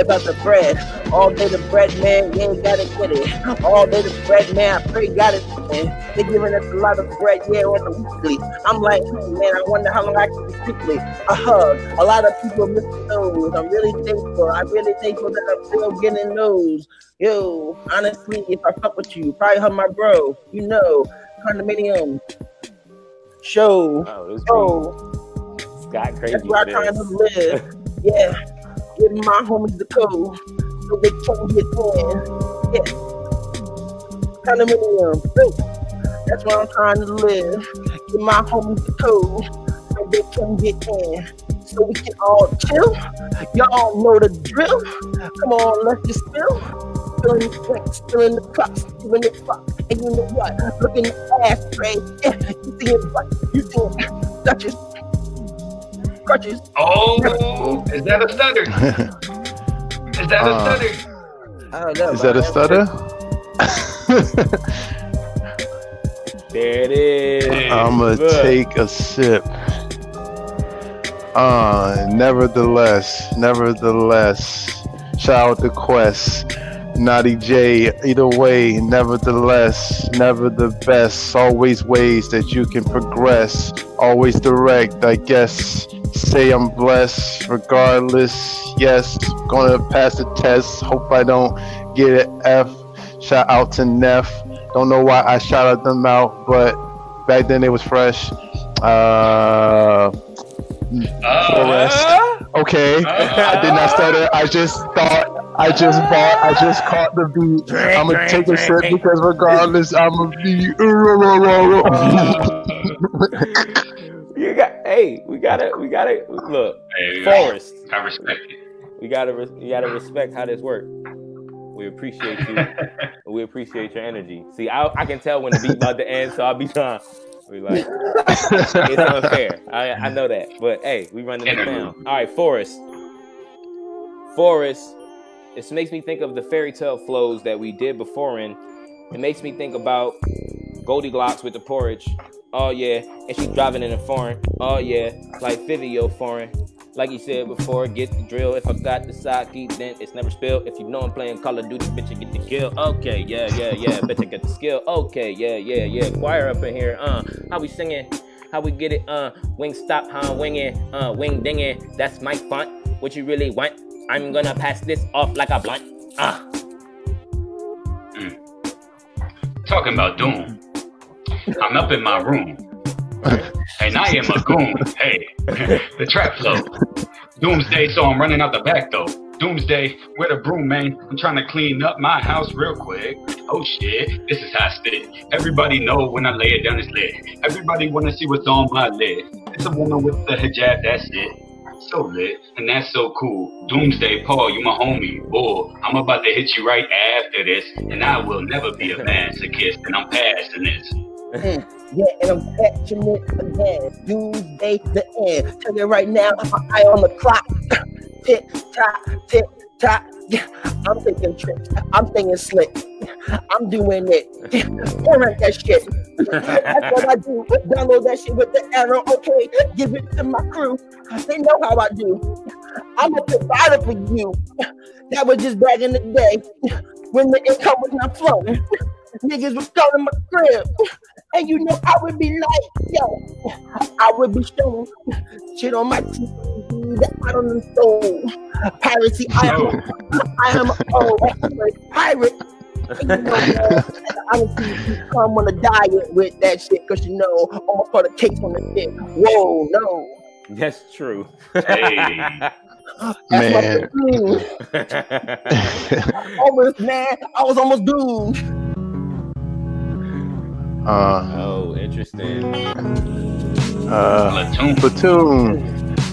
about the bread. All day the bread, man, you ain't gotta get it. All day the bread, man, I pray got it, man. They giving us a lot of bread, on the weekly. I'm like, man, I wonder how long I can be sickly. A hug. A lot of people miss those. I'm really thankful. That I'm still getting those. Yo, honestly, if I fuck with you, probably hug my bro. You know, condominium. Show. Got crazy. That's where I'm trying to live. Yeah. Give my homies the code so they can get in. Yeah. Condominium. That's where I'm trying to live. Give my homies the code so they can get in. So we can all chill. Y'all know the drill. Come on, let's just spill. Still in the drinks, still in the cups, still in the fuck. And you know what? Look in the ashtray. Yeah, you see it, what? You see it. Duchess. Crutches. Oh, is that a stutter? Is that a stutter? I don't know. Is that a stutter? There it is. I'ma take a sip. Nevertheless. Shout out to Quest, Naughty J. Either way, nevertheless, never the best. Always ways that you can progress. Always direct, I guess. Say I'm blessed, regardless. Yes, gonna pass the test. Hope I don't get an F. Shout out to Neff. Don't know why I shouted them out, but back then it was fresh. Forest. Okay, I did not stutter. I just caught the beat. I'm gonna take a sip because regardless, I'm gonna be. We gotta look. Hey, Forest. I respect it. You gotta respect how this works. We appreciate you. We appreciate your energy. See, I can tell when the beat about to end, so I'll be trying. We like it's unfair. I know that, but hey, we running it down. All right, Forest. This makes me think of the fairy tale flows that we did before, and it makes me think about Goldilocks with the porridge. Oh yeah, and she's driving in a foreign. Oh yeah, like Fivio foreign. Like you said before, get the drill. If I got the sake, then it's never spilled. If you know I'm playing Call of Duty, bitch, you get the kill. Okay, yeah, bitch, I get the skill. Okay, yeah. Choir up in here, how we singing? How we get it? Wing stop, winging, wing dinging. That's my font. What you really want? I'm gonna pass this off like a blunt. Talking about Doom. I'm up in my room. And I am a goon. Hey, the trap flow. Doomsday, so I'm running out the back though. Doomsday, with a broom, man. I'm trying to clean up my house real quick. Oh shit, this is how I spit. Everybody know when I lay it down, it's lit. Everybody wanna see what's on my lid. It's a woman with the hijab, that's it. So lit, and that's so cool. Doomsday, Paul, you my homie. Bull, I'm about to hit you right after this, and I will never be a masochist, and I'm passing this. Yeah, and I'm catching it again. Doomsday, the end. Tell you right now, my eye on the clock. Tick tock. Yeah, I'm thinking tricks. I'm thinking slick. I'm doing it. Parent that shit. That's what I do. Download that shit with the arrow. Okay, give it to my crew. They know how I do. I'm a provider for you. That was just back in the day when the income was not flowing. Niggas was calling my crib. And you know I would be like, yo, I would be showing shit on my TV that I don't install. Piracy, I am a pirate. And you know, man, I don't see you come on a diet with that shit, cause you know, I'm gonna put a case on the shit. Whoa, no. That's true. Hey. Man. Almost, man. I was almost doomed. Oh, interesting.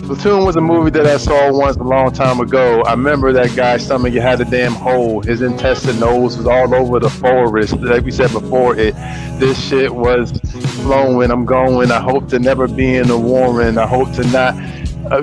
Platoon was a movie that I saw once a long time ago. I remember that guy's stomach had a damn hole. His intestinals was all over the forest. Like we said before, this shit was flowing. I'm going. I hope to never be in a warren. I hope to not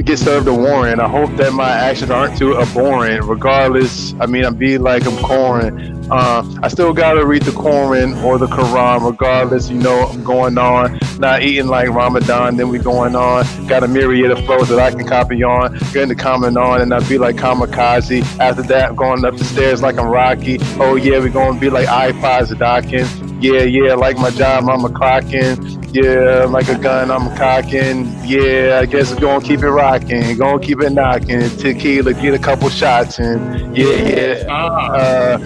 get served a warrant. I hope that my actions aren't too abhorrent. Regardless, I mean, I be like I'm Corin. I still gotta read the Quran or the Quran. Regardless, you know I'm going on. Not eating like Ramadan, then we going on. Got a myriad of flows that I can copy on. Getting to comment on, and I be like kamikaze. After that, I'm going up the stairs like I'm Rocky. Oh yeah, we gonna be like iPods docking. Yeah, like my job, I'm a clocking. Yeah, like a gun, I'm a cocking. Yeah, I guess it's gonna keep it rocking, gonna keep it knocking. Tequila, get a couple shots in. Yeah.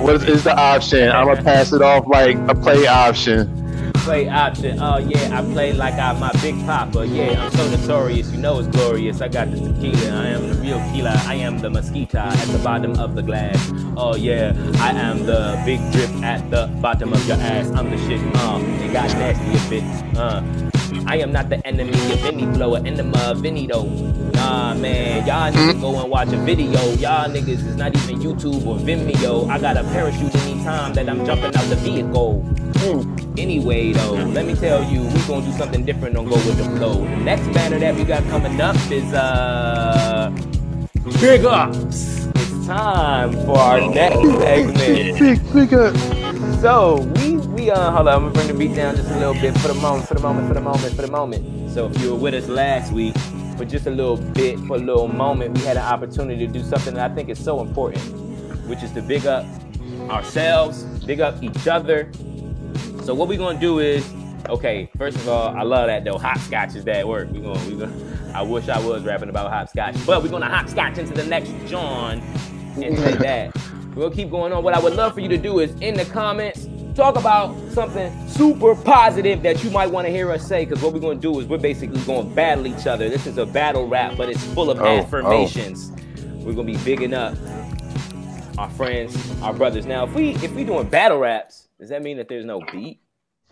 What is the option? I'm gonna pass it off like a play option. Play option. Oh yeah, I play like I'm my big papa. Yeah, I'm so notorious. You know it's glorious. I got this tequila. I am the real killer. I am the mosquito at the bottom of the glass. Oh yeah, I am the big drip at the bottom of your ass. I'm the shit. It got nasty a bit. I am not the enemy of any flow, an enema of any though. Nah, man, y'all need to go and watch a video. Y'all niggas is not even YouTube or Vimeo. I got a parachute anytime that I'm jumping out the vehicle. Anyway, though, let me tell you, we gonna do something different on Go With The Flow. The next banner that we got coming up is, Big Ups. It's time for our next segment. Big up. So we hold on, I'm gonna bring the beat down just a little bit for the moment. So if you were with us last week for just a little bit, for a little moment, we had an opportunity to do something that I think is so important, which is to big up ourselves, big up each other. So what we're gonna do is, okay, first of all, I love that though. Hopscotch is that word. We gonna. I wish I was rapping about hopscotch, but we're gonna hopscotch into the next John and say that. We'll keep going on. What I would love for you to do is in the comments, talk about something super positive that you might want to hear us say, because what we're going to do is we're basically going to battle each other. This is a battle rap, but it's full of affirmations. We're going to be bigging up our friends, our brothers. Now, if we doing battle raps, does that mean that there's no beat?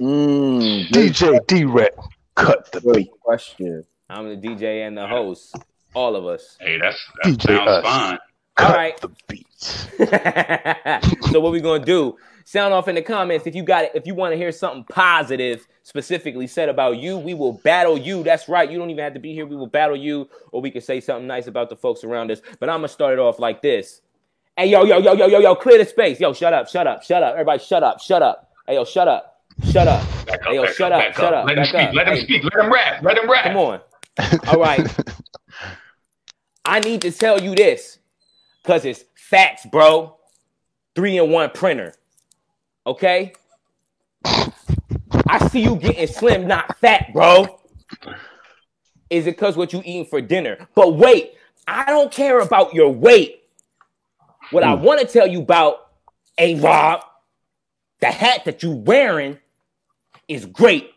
DJ D-Rap, cut the beat. Question. I'm the DJ and the host, all of us. Hey, that DJ sounds us. fine. All right. The beats. So what we're gonna do? Sound off in the comments if you got it. If you want to hear something positive specifically said about you, we will battle you. That's right. You don't even have to be here. We will battle you, or we can say something nice about the folks around us. But I'm gonna start it off like this. Hey, yo, clear the space. Yo, shut up. Everybody, shut up. Hey, yo, shut up. Hey, yo, shut up. Let him speak. Let him rap. Come on. All right. I need to tell you this, because it's facts, bro. 3-in-1 printer. Okay? I see you getting slim, not fat, bro. Is it because what you eating for dinner? But wait, I don't care about your weight. What I want to tell you about, A-Rob, the hat that you wearing is great.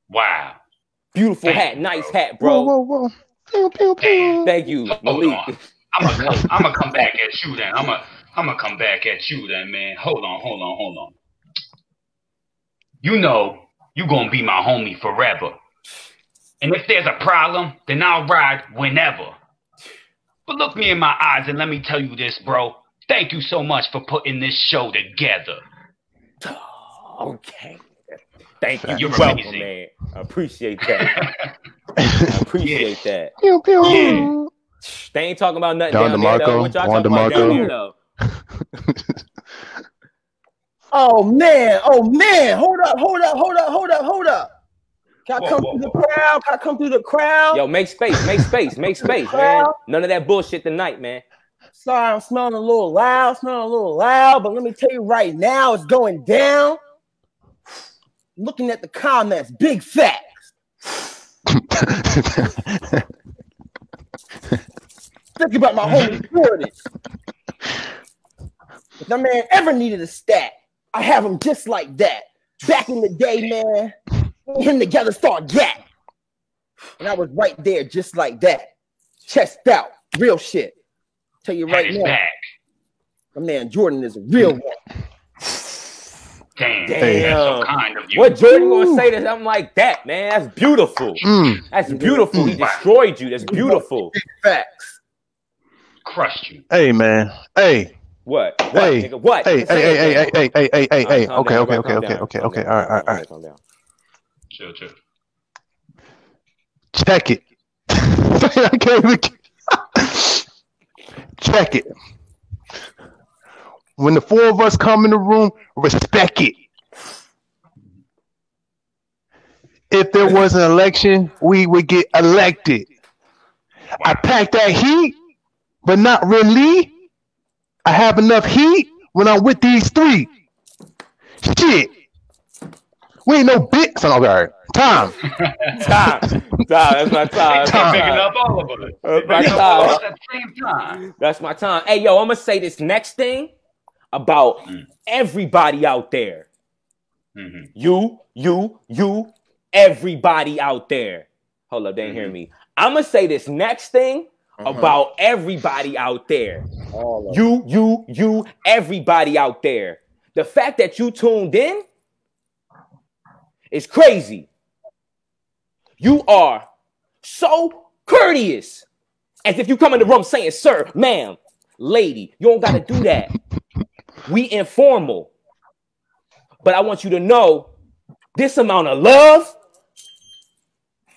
Wow. Beautiful hat. Nice hat, bro. Whoa. Pew. Thank you, Malik. I'm gonna come back at you then. I'm gonna come back at you then, man. Hold on. You know you gonna be my homie forever. And if there's a problem, then I'll ride whenever. But look me in my eyes and let me tell you this, bro. Thank you so much for putting this show together. Okay. Thank you. You're welcome, amazing. man. I appreciate that. I appreciate that. Pew. Yeah. They ain't talking about nothing Don down there, though. DeMarco, What y'all Juan talking about down DeMarco. here, though? Oh man. Hold up. Can I come through the crowd? Yo, make space, man. None of that bullshit tonight, man. Sorry, I'm smelling a little loud, but let me tell you right now, it's going down. Looking at the comments, big facts. Think about my homie Jordan. If that man ever needed a stat, I have him just like that. Back in the day, man, me and him together start gap. And I was right there just like that. Chest out, real shit. Tell you right now, back. my man Jordan is a real one. Damn. That's so kind of you. What Jordan gonna say to something like that, man? That's beautiful. That's beautiful. He destroyed you. That's beautiful. Big facts. Crushed you. Hey, man. Hey. What? Hey. Nigga? What? Hey. Hey. Okay. All right. Calm down. Chill. Check it. I can't even... Check it. When the four of us come in the room, respect it. If there was an election, we would get elected. I pack that heat, but not really. I have enough heat when I'm with these three. Shit. We ain't no big son. Okay, all right. Time. That's my time. Picking up all of it. That's my At time. the same time. That's my time. Hey, yo, I'm gonna say this next thing about everybody out there. Mm-hmm. You, everybody out there. Hold up, they ain't hearing me. I'm gonna say this next thing about everybody out there. You, everybody out there. The fact that you tuned in is crazy. You are so courteous. As if you come in the room saying, sir, ma'am, lady, you don't got to do that. We informal. But I want you to know this amount of love,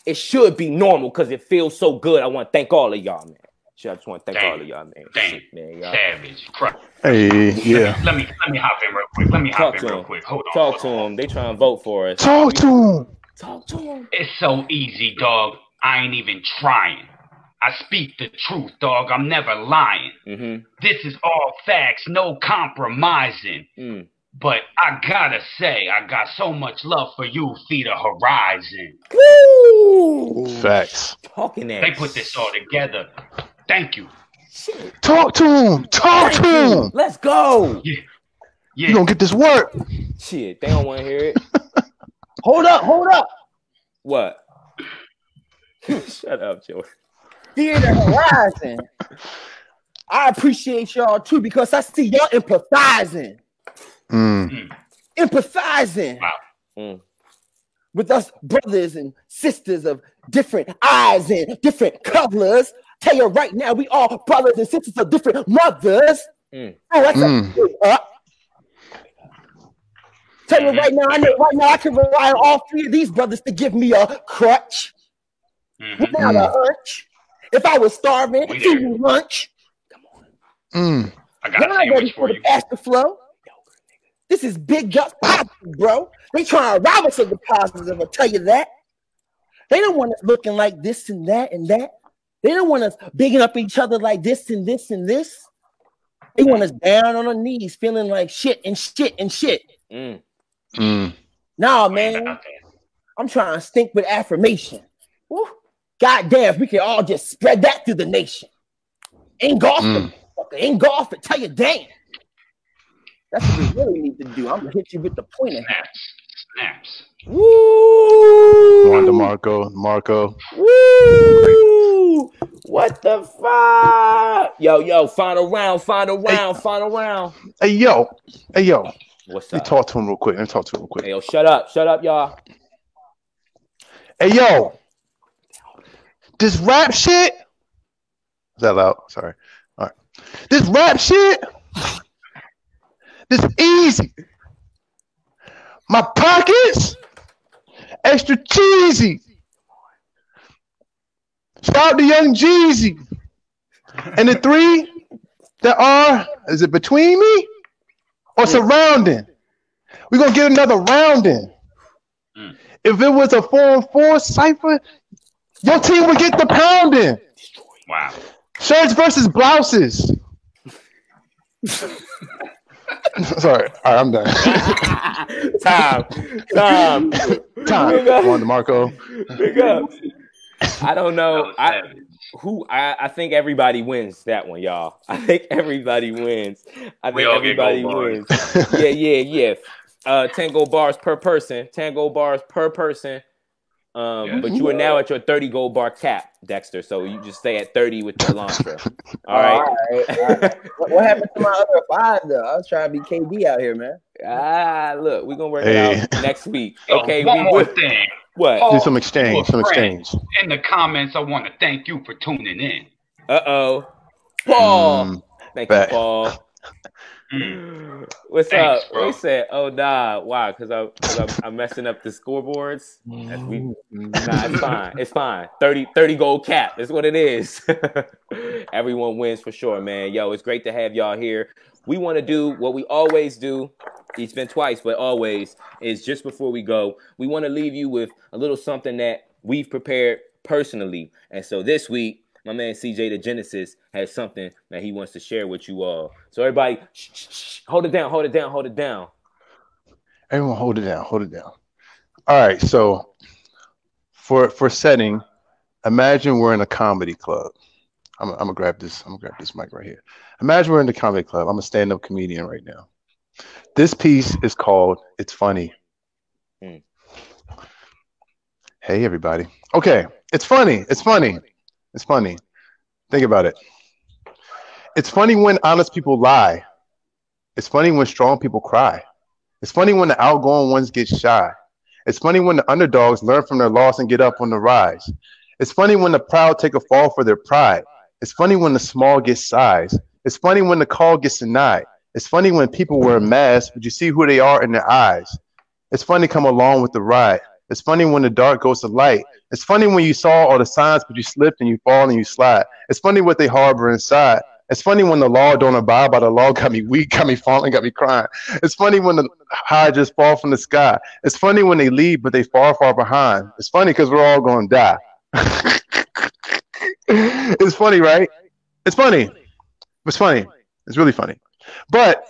it should be normal because it feels so good. I want to thank all of y'all, man. Shit, I just want to thank all of y'all, man. Damn. Shit, man, y'all. Savage. Crap. Hey, yeah. Let me hop in real quick. Hold on. Talk to him. They trying to vote for us. Talk to him. Talk to him. It's so easy, dog. I ain't even trying. I speak the truth, dog. I'm never lying. Mm-hmm. This is all facts, no compromising. Mm. But I gotta say, I got so much love for you, Feed a Horizon. Woo! Facts. Talking that. They put this all together. Thank you. Shit. Talk to him. Talk to him. Let's go. Yeah. You gonna get this work. Shit, they don't want to hear it. Hold up. What? Shut up, Joe. Fear the Horizon. I appreciate y'all too because I see y'all empathizing. Empathizing with us brothers and sisters of different eyes and different colors. Tell you right now, we all brothers and sisters of different mothers. Oh, that's Tell you right now, I know right now I can rely on all three of these brothers to give me a crutch. Without a hunch. If I was starving, feed me lunch. Come on. I got a Y'all sandwich ready for for you. the faster flow? This is big guts positive, bro. They trying to rob us of the positive, I'll tell you that. They don't want us looking like this and that and that. They don't want us bigging up each other like this and this and this. They want us down on our knees, feeling like shit and shit and shit. Nah, man. I'm trying to stink with affirmation. Woo. God damn, if we can all just spread that through the nation. Engulf it, tell you damn. That's what we really need to do. I'm gonna hit you with the pointer. Snaps. Woo! Wanda Marco. Woo! What the fuck? Yo, final round. Hey, yo. What's Let me up? talk to him real quick. Hey, yo, shut up, y'all. Hey, yo. This rap shit. Is that loud? Sorry. All right. This rap shit. This easy. My pockets extra cheesy. Shout out to Young Jeezy. And the three that are, is it between me or surrounding? We're going to get another rounding. If it was a 4-on-4 cipher, your team would get the pounding. Wow. Shirts versus blouses. Sorry. All right, I'm done. Time. Wanda Marco. Pick up. I don't know. I think everybody wins that one, y'all. I think everybody wins. Yeah. 10 gold bars per person. But you are now at your 30 gold bar cap, Dexter. So you just stay at 30 with the Elantra. All right. What happened to my other 5 though? I was trying to be KD out here, man. Look, we're gonna work it out next week. Okay, one more thing. What? Do some exchange. In the comments, I want to thank you for tuning in. Paul. Thank you, Paul. What's Thanks, up? bro. We said, oh nah, why? Because I'm messing up the scoreboards. It's fine. 30 gold cap. That's what it is. Everyone wins for sure, man. Yo, it's great to have y'all here. We want to do what we always do. It's been twice, but always is just before we go. We want to leave you with a little something that we've prepared personally. And so this week, my man CJ the Genesis has something that he wants to share with you all. So everybody, hold it down. Everyone hold it down. All right, so for setting, imagine we're in a comedy club. I'm gonna grab this mic right here. Imagine we're in the comedy club. I'm a stand-up comedian right now. This piece is called It's Funny. Hey everybody. Okay, it's funny. Think about it. It's funny when honest people lie. It's funny when strong people cry. It's funny when the outgoing ones get shy. It's funny when the underdogs learn from their loss and get up on the rise. It's funny when the proud take a fall for their pride. It's funny when the small get sized. It's funny when the call gets denied. It's funny when people wear masks, but you see who they are in their eyes. It's funny to come along with the ride. It's funny when the dark goes to light. It's funny when you saw all the signs, but you slipped and you fall and you slide. It's funny what they harbor inside. It's funny when the law don't abide by the law, got me weak, got me falling, got me crying. It's funny when the high just fall from the sky. It's funny when they leave, but they far, far behind. It's funny because we're all going to die. It's funny, right? It's funny. It's funny. It's really funny. But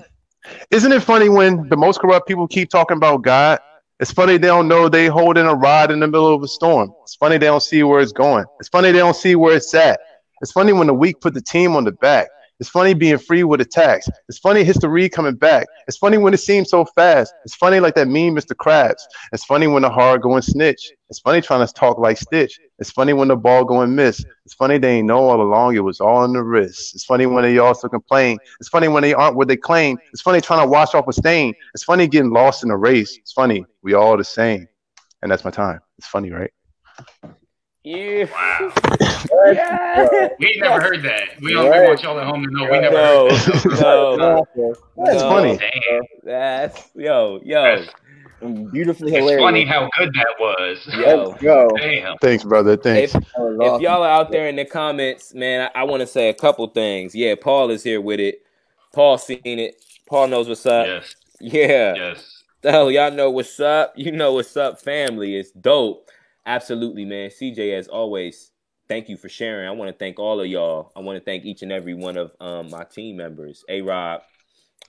isn't it funny when the most corrupt people keep talking about God? It's funny they don't know they holding a rod in the middle of a storm. It's funny they don't see where it's going. It's funny they don't see where it's at. It's funny when the weak put the team on the back. It's funny being free with a tax. It's funny history coming back. It's funny when it seems so fast. It's funny like that meme, Mr. Krabs. It's funny when the hard going snitch. It's funny trying to talk like Stitch. It's funny when the ball going miss. It's funny they ain't know all along it was all in the wrist. It's funny when they also complain. It's funny when they aren't what they claim. It's funny trying to wash off a stain. It's funny getting lost in a race. It's funny we all the same. And that's my time. It's funny, right? Yeah. Wow. Yeah. We never heard that. We want y'all at home to know we never heard that. That's funny. Damn. That's Beautifully It's hilarious. funny how good that was. Let's go. Damn. Thanks, brother. Thanks. If y'all are out there in the comments, man, I want to say a couple things. Yeah, Paul is here with it. Paul seen it. Paul knows what's up. Yes. Yeah. Yes. Hell, y'all know what's up. You know what's up, family. It's dope. Absolutely, man. CJ, as always, thank you for sharing. I want to thank all of y'all. I want to thank each and every one of my team members. A-Rob,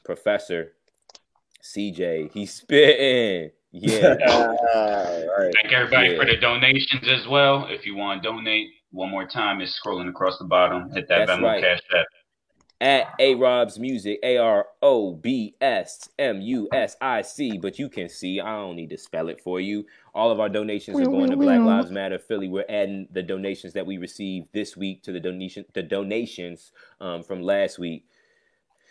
Professor, CJ, he's spitting. Yeah. Right. Thank everybody for the donations as well. If you want to donate, one more time, it's scrolling across the bottom. Hit that That's Venmo right. Cash App. At A-Rob's Music, AROBSMUSIC, but you can see, I don't need to spell it for you. All of our donations are going to Black Lives Matter Philly. We're adding the donations that we received this week to the donations from last week.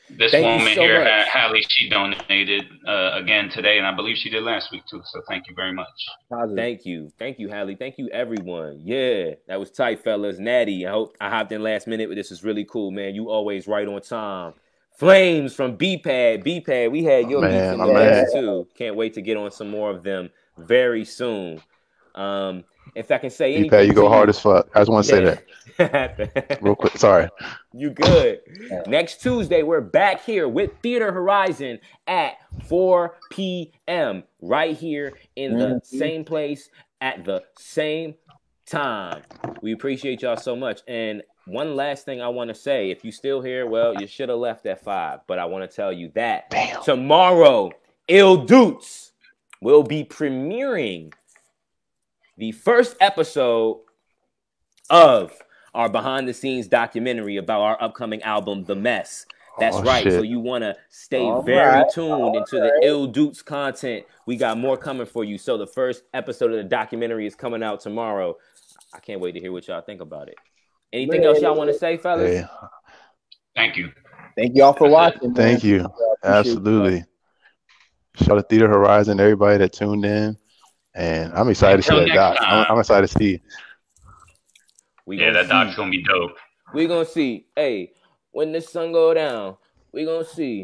This Thank you woman so here, much. Hallie, she donated again today, and I believe she did last week too. So thank you very much. Thank you, Hallie. Thank you, everyone. Yeah, that was tight, fellas. Natty, I hope I hopped in last minute, but this is really cool, man. You always right on time. Flames from B-Pad. B-Pad, we had your beats in the list too. Can't wait to get on some more of them very soon. If I can say anything, B-Pad, you go hard as fuck. I just want to say that that. real quick. Sorry. You good. Next Tuesday, we're back here with Theater Horizon at 4 p.m. right here in the same place at the same time. We appreciate y'all so much. And one last thing I want to say, if you still here, well, you should have left at 5, but I want to tell you that tomorrow, Il Doots will be premiering the first episode of our behind-the-scenes documentary about our upcoming album, The Mess. That's right. Shit. So you want to stay very tuned into the Il Doots content. We got more coming for you. So the first episode of the documentary is coming out tomorrow. I can't wait to hear what y'all think about it. Anything else y'all want to say, fellas? Hey, Thank you. Thank y'all for watching. thank you. Absolutely. Shout out Theater Horizon, everybody that tuned in. And I'm excited to see Until that doc. next time. I'm excited to see. Yeah, that doc's going to be dope. We're going to see. Hey, when the sun go down, we're going to see.